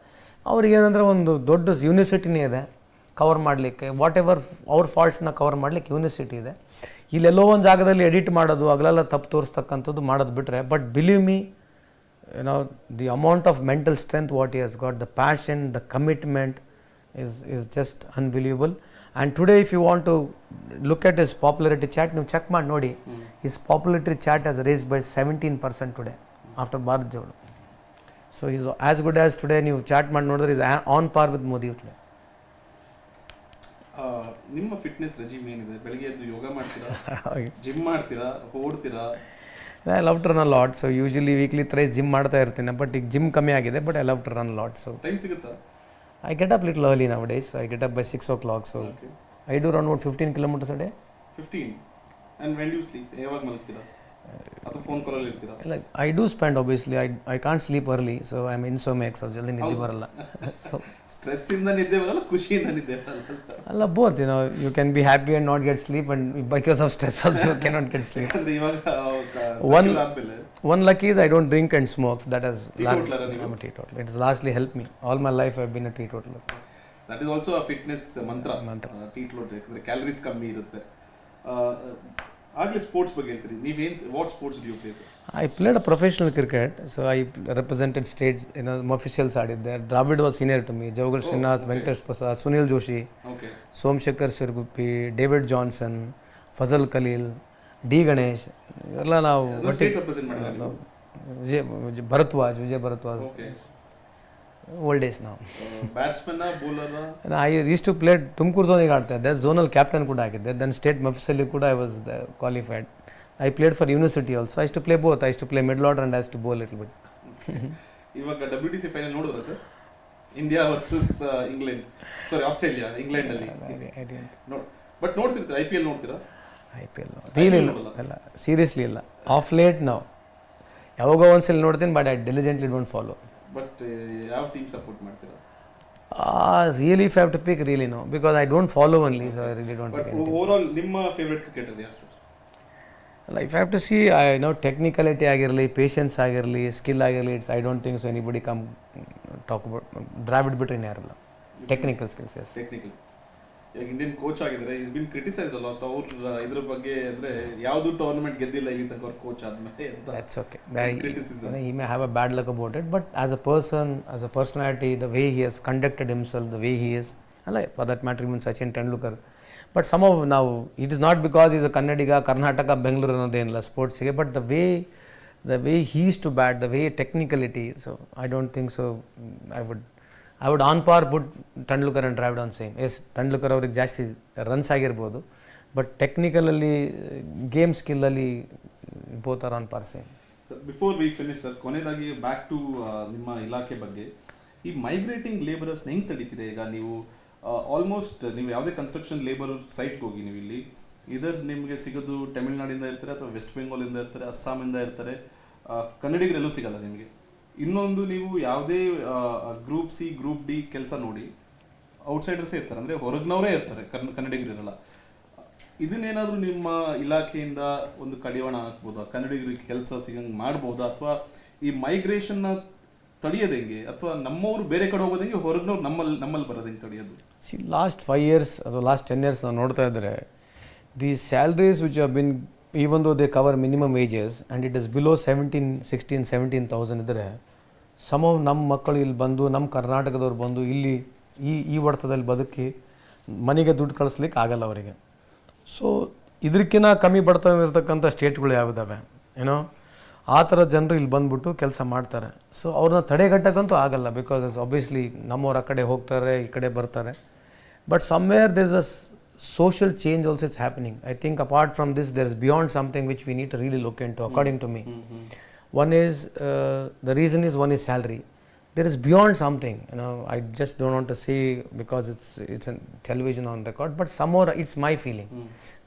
Speaker 2: ಅವ್ರಿಗೇನಂದರೆ ಒಂದು ದೊಡ್ಡ ಯೂನಿವರ್ಸಿಟಿನೇ ಇದೆ ಕವರ್ ಮಾಡಲಿಕ್ಕೆ. ವಾಟ್ ಎವರ್ ಅವ್ರ ಫಾಲ್ಟ್ಸ್ನ ಕವರ್ ಮಾಡಲಿಕ್ಕೆ ಯೂನಿವರ್ಸಿಟಿ ಇದೆ. ಇಲ್ಲೆಲ್ಲೋ ಒಂದು ಜಾಗದಲ್ಲಿ ಎಡಿಟ್ ಮಾಡೋದು, ಅಗಲೆಲ್ಲ ತಪ್ಪು ತೋರಿಸ್ತಕ್ಕಂಥದ್ದು ಮಾಡೋದು ಬಿಟ್ಟರೆ, but believe me, the amount of mental strength what he has got, the passion, the commitment is just unbelievable. And today if you want to look at his popularity chart, you check ಮಾಡಿ ನೋಡಿ, his popularity chart has raised by 17% today after Bharat Jodo. So he is as good as today. ನೀವು chat ಮಾಡಿ ನೋಡಿದ್ರೆ is on par with Modi today.
Speaker 1: ನಿಮ್ಮ fitness regime ಏನಿದೆ? ಬೆಳಗ್ಗೆ ಎದ್ದು ಯೋಗ ಮಾಡ್ತೀರಾ, ಜಿಮ್ ಮಾಡ್ತೀರಾ, ಓಡ್ತೀರಾ?
Speaker 2: I love to run a lot, so usually weekly thrice gym ಮಾಡ್ತಾ ಇರ್ತೀನಿ. ಬಟ್ ಈಗ ಜಿಮ್ ಕಮ್ಮಿ ಆಗಿದೆ, but I love to run a lot. So
Speaker 1: time ಸಿಗುತ್ತಾ?
Speaker 2: I get up little early nowadays. So I get up by 6 o'clock. So okay. I do run about 15 kilometers a day. 15?
Speaker 1: And when do you sleep? ಯಾವಾಗ ಮಲಗ್ತೀರಾ? ಅಥವಾ phone ಕಾಲಲ್ಲಿ ಇರ್ತೀರಾ?
Speaker 2: Like I do spend, obviously I can't sleep early, so I'm insomniac, so ಜಲ್ದಿ ನಿದ್ದೆ ಬರಲ್ಲ. So
Speaker 1: stress ಇಂದ ನಿದ್ದೆ ಬರಲ್ಲ, ಖುಷಿಯಿಂದ ನಿದ್ದೆ ಬರಲ್ಲ ಸರ್?
Speaker 2: ಅಲ್ಲ, both, you can be happy and not get sleep, and because of stress also you cannot get sleep.
Speaker 1: ಅಂದ್ರೆ ಇವಾಗ
Speaker 2: one lucky is I don't drink and smoke. That has
Speaker 1: I'm
Speaker 2: a teetotaler. It has largely helped me. All my life I've been a teetotaler.
Speaker 1: That is also a fitness mantra. Teetotaler ಯಾಕಂದ್ರೆ calories ಕಮ್ಮಿ ಇರುತ್ತೆ. ಆಗಲೇ sports ಬಗ್ಗೆ ಹೇಳ್ತೀರಿ, ನೀವೇನು what sports do you play?
Speaker 2: I played a professional cricket, so I represented states, officials ಆಡಿದ್ದೆ. Dravid was senior to me, Javagal Srinath, Venkatesh Prasad, Sunil Joshi, Somashekar Shirguppi, David Johnson, Fazal Khaleel, D Ganesh ಎಲ್ಲ ನಾವು
Speaker 1: ಸ್ಟೇಟ್ ರೆಪ್ರೆಸೆಂಟ್ ಮಾಡಿದ್ದಾರೆ.
Speaker 2: ವಿಜಯ್ ಭರದ್ವಾಜ್ ಓಲ್ಡ್ ಡೇಸ್ ನಾವು.
Speaker 1: Batsman bowler
Speaker 2: I use to play Tumakuru ಝೋನಿಗೆ ಆಡ್ತಾ ಇದ್ದೆ, ಝೋನಲ್ ಕ್ಯಾಪ್ಟನ್ ಕೂಡ ಆಗಿದ್ದೆ. ದೆನ್ ಸ್ಟೇಟ್ ಮಫ್ಸಲ್ಲಿ ಕೂಡ I was qualified. I played for university also. I to play both. I to play middle order and I to bowl little bit.
Speaker 1: ಇವಾಗ WTC final ನೋಡಿದ್ರ ಸರ್? ಇಂಡಿಯಾ ವರ್ಸಸ್ ಆಸ್ಟ್ರೇಲಿಯಾ, ಇಂಗ್ಲೆಂಡ್ ಅಲ್ಲಿ. But ನೋಡ್ತಿರ್ತೀರಾ IPL? ನೋಡ್ತೀರಾ?
Speaker 2: IPL really ಅಲ್ಲ, seriously ಇಲ್ಲ. Of late ನಾವು ಯಾವಾಗ ಒಂದ್ಸಲಿ ನೋಡ್ತೀನಿ, but I diligently don't follow.
Speaker 1: But ಯಾವ ಟೀಮ್ ಸಪೋರ್ಟ್ ಮಾಡ್ತೀರಾ?
Speaker 2: Really, if I have to pick, really no, because I don't follow only, so I really don't pick anything.
Speaker 1: But overall, ನಿಮ್ಮ favorite cricketer ಯಾರು sir?
Speaker 2: Like if I have to see, I know technicality ಆಗಿರಲಿ, patience ಆಗಿರಲಿ, skill ಆಗಿರಲಿ, I don't think so anybody come talk about Dravid ಬಿಟ್ರೆ ಯಾರಲ್ಲ. Technical skills, yes.
Speaker 1: Technical. ಈಗ Indian coach ಆಗಿದ್ರೆ is been criticise ಅಲ್ಲ ಅವ್ರ ಇದ್ರ ಬಗ್ಗೆ, ಅಂದ್ರೆ ಯಾವುದು ಟೂರ್ನಮೆಂಟ್ ಗೆದ್ದಿಲ್ಲ ಈಗ ತನಕ ಅವ್ರ ಕೋಚ್ ಆದ್ಮೇಲೆ ಅಂತ.
Speaker 2: That's okay. He may have a bad luck about it, but as a person, as a personality, the way he has conducted himself, the way he is, like for that matter even Sachin Tendulkar. But somehow now it is not because he is a Kannadiga, Karnataka, Bengaluru ಅನ್ನೋದೇನಿಲ್ಲ ಸ್ಪೋರ್ಟ್ಸ್ಗೆ, but the way he is to bat, the way technicality, so I don't think so. I would on par put Tendulkar and Dravid on same. Yes, Tendulkar ಅವ್ರಿಗೆ ಜಾಸ್ತಿ runs ಆಗಿರ್ಬೋದು, but ಟೆಕ್ನಿಕಲಲ್ಲಿ game ಸ್ಕಿಲ್ಲಲ್ಲಿ both are on par same.
Speaker 1: Sir before we finish sir, ಕೊನೆಯದಾಗಿ back to ನಿಮ್ಮ ಇಲಾಖೆ ಬಗ್ಗೆ. ಈ ಮೈಗ್ರೇಟಿಂಗ್ ಲೇಬರರ್ಸ್ನ ಹೆಂಗೆ ತಡೀತೀರಾ? ಈಗ ನೀವು ಆಲ್ಮೋಸ್ಟ್ ನೀವು ಯಾವುದೇ ಕನ್ಸ್ಟ್ರಕ್ಷನ್ ಲೇಬರ್ ಸೈಟ್ಗೆ ಹೋಗಿ ನೀವು ಇಲ್ಲಿ ಇದರ್ ನಿಮಗೆ ಸಿಗೋದು ತಮಿಳ್ನಾಡಿಂದ ಇರ್ತಾರೆ, ಅಥವಾ ವೆಸ್ಟ್ ಬೆಂಗಾಲಿಂದ ಇರ್ತಾರೆ, ಅಸ್ಸಾಮಿಂದ ಇರ್ತಾರೆ, ಕನ್ನಡಿಗರೆಲ್ಲೂ ಸಿಗಲ್ಲ ನಿಮಗೆ. ಇನ್ನೊಂದು ನೀವು ಯಾವುದೇ ಗ್ರೂಪ್ ಸಿ ಗ್ರೂಪ್ ಡಿ ಕೆಲಸ ನೋಡಿ ಔಟ್ಸೈಡರ್ಸೇ ಇರ್ತಾರೆ, ಅಂದರೆ ಹೊರಗಿನವರೇ ಇರ್ತಾರೆ, ಕನ್ನಡಿಗರು ಇರಲ್ಲ. ಇದನ್ನೇನಾದರೂ ನಿಮ್ಮ ಇಲಾಖೆಯಿಂದ ಒಂದು ಕಡಿವಾಣ ಹಾಕ್ಬೋದಾ? ಕನ್ನಡಿಗರಿಗೆ ಕೆಲಸ ಸಿಗಂಗೆ ಮಾಡ್ಬೋದಾ? ಅಥವಾ ಈ ಮೈಗ್ರೇಷನ್ನ ತಡೆಯೋದು ಹೆಂಗೆ? ಅಥವಾ ನಮ್ಮವರು ಬೇರೆ ಕಡೆ ಹೋಗೋದು ಹೆಂಗೆ, ಹೊರಗಿನವ್ರು ನಮ್ಮಲ್ಲಿ ಬರೋದು ಹೆಂಗೆ ತಡೆಯೋದು?
Speaker 2: ಲಾಸ್ಟ್ 5 years ಅಥವಾ ಲಾಸ್ಟ್ 10 years ನಾವು ನೋಡ್ತಾ ಇದ್ದರೆ, the salaries which have been, even though they cover minimum wages and it is below 17,000 ಇದ್ದರೆ, somehow ನಮ್ಮ ಮಕ್ಕಳು ಇಲ್ಲಿ ಬಂದು, ನಮ್ಮ ಕರ್ನಾಟಕದವ್ರು ಬಂದು ಇಲ್ಲಿ ಈ ಹೊಡೆತದಲ್ಲಿ ಬದುಕಿ ಮನೆಗೆ ದುಡ್ಡು ಕಳಿಸ್ಲಿಕ್ಕೆ ಆಗಲ್ಲ ಅವರಿಗೆ. ಸೊ ಇದಕ್ಕಿಂತ ಕಮ್ಮಿ ಬಡ್ತಾ ಇರ್ತಕ್ಕಂಥ ಸ್ಟೇಟ್ಗಳು ಯಾವುದಾವೆ ಏನೋ, ಆ ಥರ ಜನರು ಇಲ್ಲಿ ಬಂದುಬಿಟ್ಟು ಕೆಲಸ ಮಾಡ್ತಾರೆ. ಸೊ ಅವ್ರನ್ನ ತಡೆಗಟ್ಟಕ್ಕಂತೂ ಆಗಲ್ಲ, ಬಿಕಾಸ್ ಆಬ್ವಿಯಸ್ಲಿ ನಮ್ಮವ್ರು ಆ ಕಡೆ ಹೋಗ್ತಾರೆ, ಈ ಕಡೆ ಬರ್ತಾರೆ. But somewhere there is a social change also it's happening. I think apart from this there is beyond something which we need to really look into, according to me. One is the reason is, one is salary. There is beyond something, you know, I just don't want to say because it's a television on record, but somehow it's my feeling.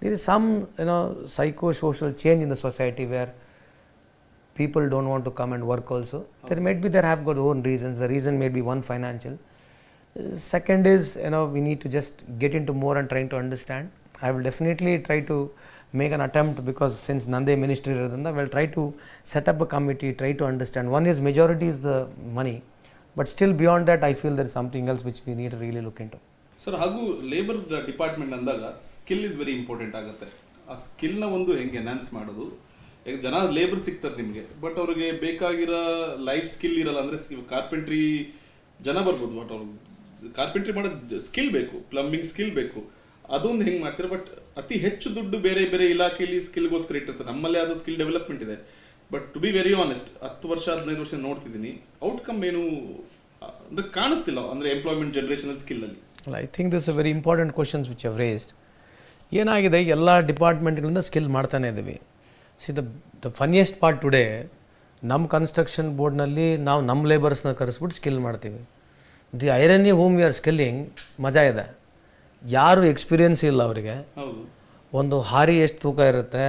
Speaker 2: There is some, you know, psycho-social change in the society where people don't want to come and work also. There have got own reasons. The reason may be one, financial. Second is, you know, we need to just get into more and trying to understand. I will definitely try to make an attempt, because since Nande ministry irodrinda, I will try to set up a committee, try to understand. One is majority is the money, but still beyond that I feel there is something else which we need to really look into.
Speaker 1: Sir, ಹಾಗೂ labour department ಅಂದಾಗ skill is very important ಆಗುತ್ತೆ. ಆ ಸ್ಕಿಲ್ನ ಒಂದು ಹೆಂಗೆ enhance ಮಾಡೋದು? ಈಗ ಜನ labour ಸಿಗ್ತಾರೆ ನಿಮಗೆ, ಬಟ್ ಅವ್ರಿಗೆ ಬೇಕಾಗಿರೋ ಲೈಫ್ ಸ್ಕಿಲ್ ಇರಲ್ಲ. ಅಂದರೆ ಕಾರ್ಪೆಂಟ್ರಿ ಜನ ಬರ್ಬೋದು, ಬಟ್ ಅವ್ರು ಕಾರ್ಪೆಂಟ್ರಿ ಮಾಡೋದು ಸ್ಕಿಲ್ ಬೇಕು, ಪ್ಲಂಬಿಂಗ್ ಸ್ಕಿಲ್ ಬೇಕು. ಅದೊಂದು ಹೆಂಗೆ ಮಾಡ್ತಾರೆ? ಬಟ್ ಅತಿ ಹೆಚ್ಚು ದುಡ್ಡು ಬೇರೆ ಬೇರೆ ಇಲಾಖೆಯಲ್ಲಿ ಸ್ಕಿಲ್ಗೋಸ್ಕರ ಇಟ್ಟಿರ್ತಾರೆ. ನಮ್ಮಲ್ಲೇ ಅದು ಸ್ಕಿಲ್ ಡೆವಲಪ್ಮೆಂಟ್ ಇದೆ, but to be very honest 10 ವರ್ಷ 15 ವರ್ಷ ನೋಡ್ತಿದ್ದೀನಿ, ಔಟ್ಕಮ್ ಏನು ಅಂದರೆ ಕಾಣಿಸ್ತಿಲ್ಲ, ಅಂದರೆ ಎಂಪ್ಲಾಯ್ಮೆಂಟ್ ಜನರೇಷನಲ್ ಸ್ಕಿಲ್ಲಲ್ಲಿ.
Speaker 2: I think this a very important questions which have raised. ಏನಾಗಿದೆ, ಎಲ್ಲ ಡಿಪಾರ್ಟ್ಮೆಂಟ್ಗಳಿಂದ ಸ್ಕಿಲ್ ಮಾಡ್ತಾನೆ ಇದ್ದೀವಿ. See the funniest part today, ನಮ್ಮ ಕನ್ಸ್ಟ್ರಕ್ಷನ್ ಬೋರ್ಡ್ನಲ್ಲಿ ನಾವು ನಮ್ಮ ಲೇಬರ್ಸ್ನ ಕರೆಸ್ಬಿಟ್ಟು ಸ್ಕಿಲ್ ಮಾಡ್ತೀವಿ. The irony whom we are skilling ಮಜಾ ಇದೆ. ಯಾರು ಎಕ್ಸ್ಪೀರಿಯನ್ಸ್ ಇಲ್ಲ ಅವರಿಗೆ. ಒಂದು ಹಾರಿ ಎಷ್ಟು ತೂಕ ಇರುತ್ತೆ,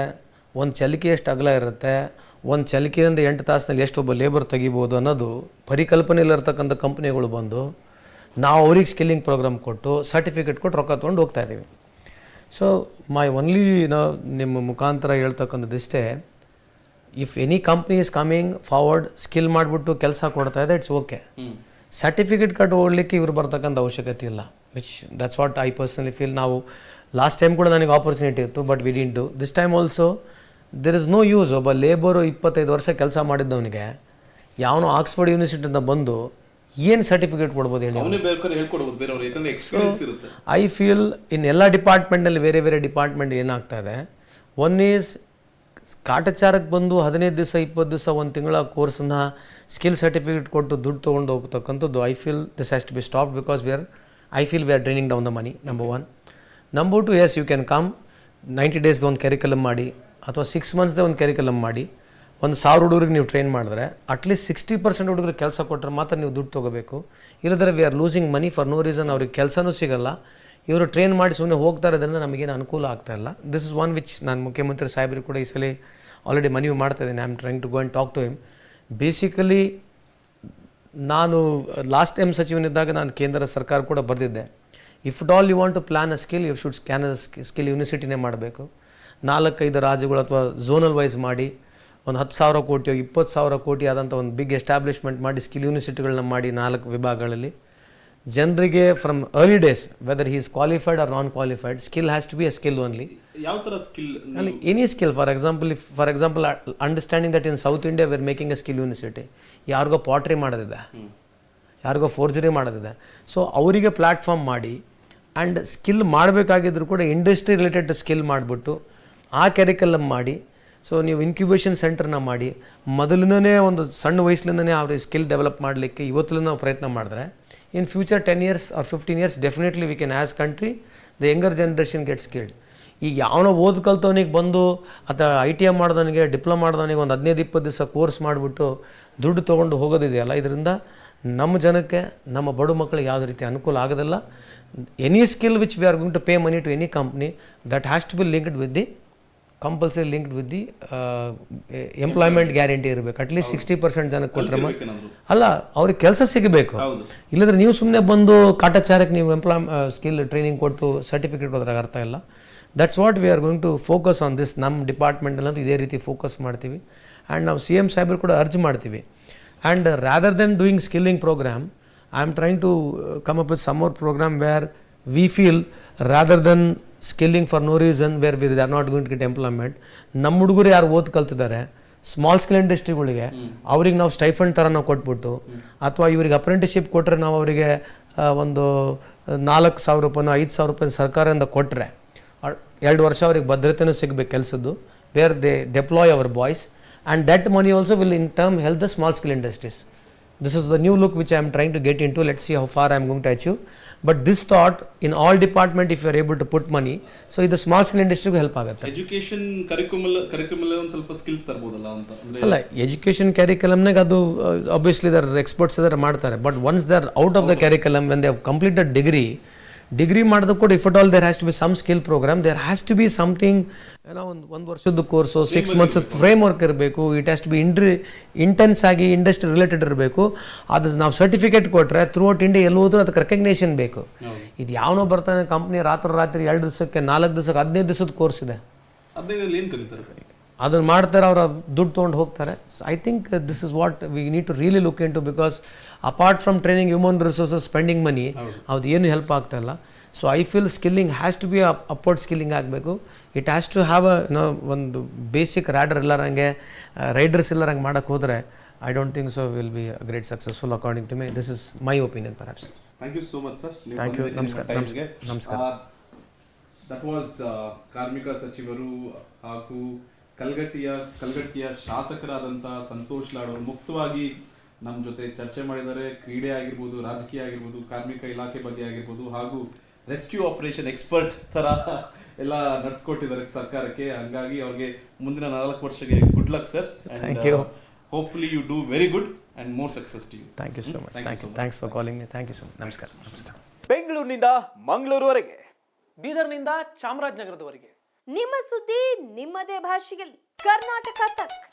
Speaker 2: ಒಂದು ಚಲಿಕೆ ಎಷ್ಟು ಅಗಲ ಇರುತ್ತೆ, ಒಂದು ಚಲಿಕೆಯಿಂದ 8 ತಾಸಿನಲ್ಲಿ ಎಷ್ಟು ಒಬ್ಬ ಲೇಬರ್ ತೆಗಿಬೋದು ಅನ್ನೋದು ಪರಿಕಲ್ಪನೆಯಲ್ಲಿರ್ತಕ್ಕಂಥ ಕಂಪ್ನಿಗಳು ಬಂದು ನಾವು ಅವ್ರಿಗೆ ಸ್ಕಿಲ್ಲಿಂಗ್ ಪ್ರೋಗ್ರಾಮ್ ಕೊಟ್ಟು ಸರ್ಟಿಫಿಕೇಟ್ ಕೊಟ್ಟು ರೊಕ್ಕ ತೊಗೊಂಡು ಹೋಗ್ತಾ ಇದ್ದೀವಿ. ಸೊ ಮೈ ಒನ್ಲಿ ನಿಮ್ಮ ಮುಖಾಂತರ ಹೇಳ್ತಕ್ಕಂಥದ್ದಿಷ್ಟೇ, if any company is coming forward, skill ಮಾಡಿಬಿಟ್ಟು ಕೆಲಸ ಕೊಡ್ತಾ ಇದೆ, ಇಟ್ಸ್ ಓಕೆ. ಸರ್ಟಿಫಿಕೇಟ್ ಕಟ್ಟು ಓಡಲಿಕ್ಕೆ ಇವ್ರು ಬರ್ತಕ್ಕಂಥ ಅವಶ್ಯಕತೆ ಇಲ್ಲ, which that's what I personally feel. ನಾವು ಲಾಸ್ಟ್ ಟೈಮ್ ಕೂಡ ನನಗೆ ಆಪರ್ಚುನಿಟಿ ಇತ್ತು, but we didn't do. This time also there is no use. ಒಬ್ಬ ಲೇಬರು 25 ವರ್ಷ ಕೆಲಸ ಮಾಡಿದ್ದವನಿಗೆ ಯಾವನೋ ಆಕ್ಸ್ಫರ್ಡ್ ಯೂನಿವರ್ಸಿಟಿಯಿಂದ ಬಂದು ಏನು ಸರ್ಟಿಫಿಕೇಟ್ ಕೊಡ್ಬೋದು ಹೇಳಿ? ಐ ಫೀಲ್ ಇನ್ ಎಲ್ಲ ಡಿಪಾರ್ಟ್ಮೆಂಟಲ್ಲಿ ಬೇರೆ ಬೇರೆ ಡಿಪಾರ್ಟ್ಮೆಂಟ್ ಏನಾಗ್ತಾ ಇದೆ, ಒನ್ ಈಸ್ ಕಾಟಚಾರಕ್ಕೆ ಬಂದು 15 ದಿವಸ 20 ದಿವಸ ಒಂದು ತಿಂಗಳ ಕೋರ್ಸನ್ನ ಸ್ಕಿಲ್ ಸರ್ಟಿಫಿಕೇಟ್ ಕೊಟ್ಟು ದುಡ್ಡು ತೊಗೊಂಡು ಹೋಗ್ತಕ್ಕಂಥದ್ದು I feel this has to be stop because I feel we are draining down the money number 1. Number 2, yes you can come 90 ಡೇಸ್ದು ಒಂದು ಕೆರಿಕಲಮ್ ಮಾಡಿ ಅಥವಾ 6 ಮಂತ್ಸ್ದೇ ಒಂದು ಕೆರಿಕಲಮ್ ಮಾಡಿ 1,000 ಹುಡುಗರಿಗೆ ನೀವು ಟ್ರೈನ್ ಮಾಡಿದ್ರೆ ಅಟ್ಲೀಸ್ಟ್ 60% ಹುಡುಗರಿಗೆ ಕೆಲಸ ಕೊಟ್ಟರೆ ಮಾತ್ರ ನೀವು ದುಡ್ಡು ತೊಗೋಬೇಕು. ಇಲ್ಲದ್ರೆ we are losing money for no reason. ಅವ್ರಿಗೆ ಕೆಲಸನೂ ಸಿಗಲ್ಲ, ಇವರು ಟ್ರೈನ್ ಮಾಡಿ ಸುಮ್ಮನೆ ಹೋಗ್ತಾ ಇರೋದ್ರಿಂದ ನಮಗೇನು ಅನುಕೂಲ ಆಗ್ತಾಯಿಲ್ಲ. ದಿಸ್ ಇಸ್ ಒನ್ ವಿಚ್ ನಾನು ಮುಖ್ಯಮಂತ್ರಿ ಸಾಹೇಬರಿಗೆ ಕೂಡ ಈ ಸಲ ಆಲ್ರೆಡಿ ಮನವಿ ಮಾಡ್ತಾ ಇದ್ದೀನಿ. I am trying to go and talk to him. Basically ನಾನು ಲಾಸ್ಟ್ ಟೈಮ್ ಸಚಿವನಿದ್ದಾಗ ನಾನು ಕೇಂದ್ರ ಸರ್ಕಾರ ಕೂಡ ಬರೆದಿದ್ದೆ, if it all you want to plan a skill you should scan a skill ಯೂನಿವರ್ಸಿಟಿನೇ ಮಾಡಬೇಕು. 4-5 ರಾಜ್ಯಗಳು ಅಥವಾ ಝೋನಲ್ ವೈಸ್ ಮಾಡಿ ಒಂದು 10,000 ಕೋಟಿ 20,000 ಕೋಟಿ ಆದಂಥ ಒಂದು ಬಿಗ್ ಎಸ್ಟಾಬ್ಲಿಷ್ಮೆಂಟ್ ಮಾಡಿ ಸ್ಕಿಲ್ ಯೂನಿವರ್ಸಿಟಿಗಳನ್ನ ಮಾಡಿ 4 ವಿಭಾಗಗಳಲ್ಲಿ ಜನರಿಗೆ from early days whether he is qualified or non qualified skill has to be a skill only.
Speaker 1: ಯಾವ ಥರ ಸ್ಕಿಲ್?
Speaker 2: ಅಲ್ಲಿ any skill. For example understanding that in south India we are making a skill university. ಯಾರಿಗೋ pottery ಮಾಡೋದಿದೆ, ಯಾರಿಗೋ forgery ಮಾಡೋದಿದೆ. So ಅವರಿಗೆ platform ಮಾಡಿ and skill ಮಾಡಬೇಕಾಗಿದ್ರು ಕೂಡ ಇಂಡಸ್ಟ್ರಿ ರಿಲೇಟೆಡ್ ಸ್ಕಿಲ್ ಮಾಡಿಬಿಟ್ಟು ಆ ಕೆರಿಕಲಮ್ ಮಾಡಿ. ಸೊ ನೀವು ಇನ್ಕ್ಯುಬೇಷನ್ ಸೆಂಟರ್ನ ಮಾಡಿ ಮೊದಲಿಂದನೇ ಒಂದು ಸಣ್ಣ ವಯಸ್ಸಿನಿಂದನೇ ಅವ್ರಿಗೆ ಸ್ಕಿಲ್ ಡೆವಲಪ್ ಮಾಡಲಿಕ್ಕೆ ಇವತ್ತಲಿಂದ ನಾವು ಪ್ರಯತ್ನ ಮಾಡಿದ್ರೆ in future 10 years or 15 years definitely we can as country the younger generation get skilled. ಈಗ ಯಾವನೋ ಓದ್ ಕಲ್ತವನಿಗೆ ಬಂದು ಅಥವಾ ITI ಮಾಡಿದವನಿಗೆ ಡಿಪ್ಲೊಮಾ ಮಾಡಿದವನಿಗೆ ಒಂದು 15-20 ದಿವಸ ಕೋರ್ಸ್ ಮಾಡಿಬಿಟ್ಟು ದುಡ್ಡು ತೊಗೊಂಡು ಹೋಗೋದಿದೆಯಲ್ಲ, ಇದರಿಂದ ನಮ್ಮ ಜನಕ್ಕೆ ನಮ್ಮ ಬಡ ಮಕ್ಕಳಿಗೆ ಯಾವುದೇ ರೀತಿ ಅನುಕೂಲ ಆಗೋದಿಲ್ಲ. Any skill which we are going to pay money to any company that has to be linked with the compulsory linked with the employment guarantee ಇರಬೇಕು. ಅಟ್ಲೀಸ್ಟ್ 60% ಜನಕ್ಕೆ ಕೊಟ್ಟರೆ ಅಲ್ಲ ಅವ್ರಿಗೆ ಕೆಲಸ ಸಿಗಬೇಕು. ಇಲ್ಲದ್ರೆ ನೀವು ಸುಮ್ಮನೆ ಬಂದು ಕಾಟಾಚಾರಕ್ಕೆ ನೀವು ಸ್ಕಿಲ್ ಟ್ರೈನಿಂಗ್ ಕೊಟ್ಟು ಸರ್ಟಿಫಿಕೇಟ್ ಹೋದ್ರಾಗ ಅರ್ಥ ಇಲ್ಲ. That's what we are going to focus on this. ನಮ್ಮ ಡಿಪಾರ್ಟ್ಮೆಂಟಲ್ಲಂತೂ ಇದೇ ರೀತಿ ಫೋಕಸ್ ಮಾಡ್ತೀವಿ ಆ್ಯಂಡ್ ನಾವು CM ಸಾಹೇಬರು ಕೂಡ ಅರ್ಜಿ ಮಾಡ್ತೀವಿ. And rather than doing skilling programme I am trying to come up with some more programme where we feel rather than skilling for no reason where we are not going to get employment. ನಮ್ಮ ಹುಡುಗರು ಯಾರು ಓದ್ ಕಲ್ತಿದ್ದಾರೆ small scale ಇಂಡಸ್ಟ್ರಿಗಳಿಗೆ ಅವ್ರಿಗೆ ನಾವು stipend ಥರ ನಾವು ಕೊಟ್ಬಿಟ್ಟು ಅಥವಾ ಇವರಿಗೆ ಅಪ್ರೆಂಟಿಸ್ಶಿಪ್ ಕೊಟ್ಟರೆ ನಾವು ಅವರಿಗೆ ಒಂದು 4,000 ರೂಪಾಯಿನೋ 5,000 ರೂಪಾಯಿ ಸರ್ಕಾರದಿಂದ ಕೊಟ್ಟರೆ 2 ವರ್ಷ ಅವ್ರಿಗೆ ಭದ್ರತೆನೂ ಸಿಗಬೇಕು ಕೆಲಸದ್ದು, where they deploy our boys and that money also will in term help the small scale industries. This is the new look which I am trying to get into. Let's see how far I am going to achieve. But this thought in all department if you are able to put money, so ಇದು small scale ಇಂಡಸ್ಟ್ರಿಗೆ help ಆಗುತ್ತೆ.
Speaker 1: Education curriculum ಒಂದು ಸ್ವಲ್ಪ skills ತರಬಹುದಲ್ಲ ಅಂತ
Speaker 2: ಅಲ್ಲ, education ಕ್ಯಾರಿಕಲಮ್ನಾಗ ಅದು obviously there experts ಅದರ ಮಾಡ್ತಾರೆ. But once they're out of the curriculum when they have completed degree ಮಾಡಿದ ಕೂಡ if at all there has to be some skill programme, there has to be something ಏನೋ ಒಂದು ವರ್ಷದ course 6 months framework ಇರಬೇಕು. It has to be intense ಆಗಿ industry related ಇರಬೇಕು. ಅದು ನಾವು ಸರ್ಟಿಫಿಕೇಟ್ ಕೊಟ್ಟರೆ ಥ್ರೂ ಔಟ್ ಇಂಡಿಯಾ ಎಲ್ಲಿ ಹೋದ್ರೂ ಅದಕ್ಕೆ ರೆಕಗ್ನೇಷನ್ ಬೇಕು. ಇದು ಯಾವನೋ ಬರ್ತಾನೆ ಕಂಪ್ನಿ ರಾತ್ರಿ 2 ದಿವಸಕ್ಕೆ 4 ದಿವಸಕ್ಕೆ 15 ದಿವಸದ ಕೋರ್ಸ್ ಇದೆ,
Speaker 1: ಏನು ಕರೀತಾರೆ ಸರ್,
Speaker 2: ಅದನ್ನು ಮಾಡ್ತಾರೆ, ಅವ್ರು ದುಡ್ಡು ತೊಗೊಂಡು ಹೋಗ್ತಾರೆ. I think this is what we need to really look in to, because apart from training human resources spending money ಅದು ಏನು ಹೆಲ್ಪ್ ಆಗ್ತಾ ಇಲ್ಲ. So I feel skilling has to be upward skilling ಆಗಬೇಕು. ಇಟ್ ಹ್ಯಾಸ್ ಟು ಹ್ಯಾವ್ ಒಂದು basic rider ಎಲ್ಲರಂಗೆ riders ಎಲ್ಲರಂಗೆ ಮಾಡೋಕ್ಕೆ ಹೋದರೆ I don't think so will be great successful according to my. This is my opinion perhaps.
Speaker 1: Thank you so much sir.
Speaker 2: Thank you. ನಮಸ್ಕಾರ.
Speaker 1: That was ಕಾರ್ಮಿಕ ಸಚಿವರು ಹಾಗೂ ಕಲ್ಗಟ್ಟಿಯ ಶಾಸಕರಾದಂಥ ಸಂತೋಷ್ ಲಾಡ್ ಅವರು ಮುಕ್ತವಾಗಿ ನಮ್ಮ ಜೊತೆ ಚರ್ಚೆ ಮಾಡಿದ್ದಾರೆ. ಕ್ರೀಡೆ ಆಗಿರ್ಬೋದು, ರಾಜಕೀಯ ಆಗಿರ್ಬೋದು, ಕಾರ್ಮಿಕ ಇಲಾಖೆ ಬಗ್ಗೆ ಆಗಿರ್ಬೋದು, ಹಾಗೂ ರೆಸ್ಕ್ಯೂ ಆಪರೇಷನ್ ಎಕ್ಸ್ಪರ್ಟ್ ಥರ ಎಲ್ಲ ನಡೆಸ್ಕೊಟ್ಟಿದ್ದಾರೆ ಸರ್ಕಾರಕ್ಕೆ. ಹಂಗಾಗಿ ಅವ್ರಿಗೆ ಮುಂದಿನ 4 ವರ್ಷಕ್ಕೆ good luck sir.
Speaker 2: Thank you.
Speaker 1: Hopefully you do very good and more success to you.
Speaker 2: Thank you so much. Thanks for calling me. Thank you so much. ನಮಸ್ಕಾರ.
Speaker 3: ಬೆಂಗಳೂರಿನಿಂದ ಮಂಗಳೂರುವರೆಗೆ, ಬೀದರ್ನಿಂದ ಚಾಮರಾಜನಗರದವರೆಗೆ
Speaker 4: ನಿಮ್ಮ ಸುದ್ದಿ ನಿಮ್ಮದೇ ಭಾಷೆಯಲ್ಲಿ ಕರ್ನಾಟಕ ತಕ್.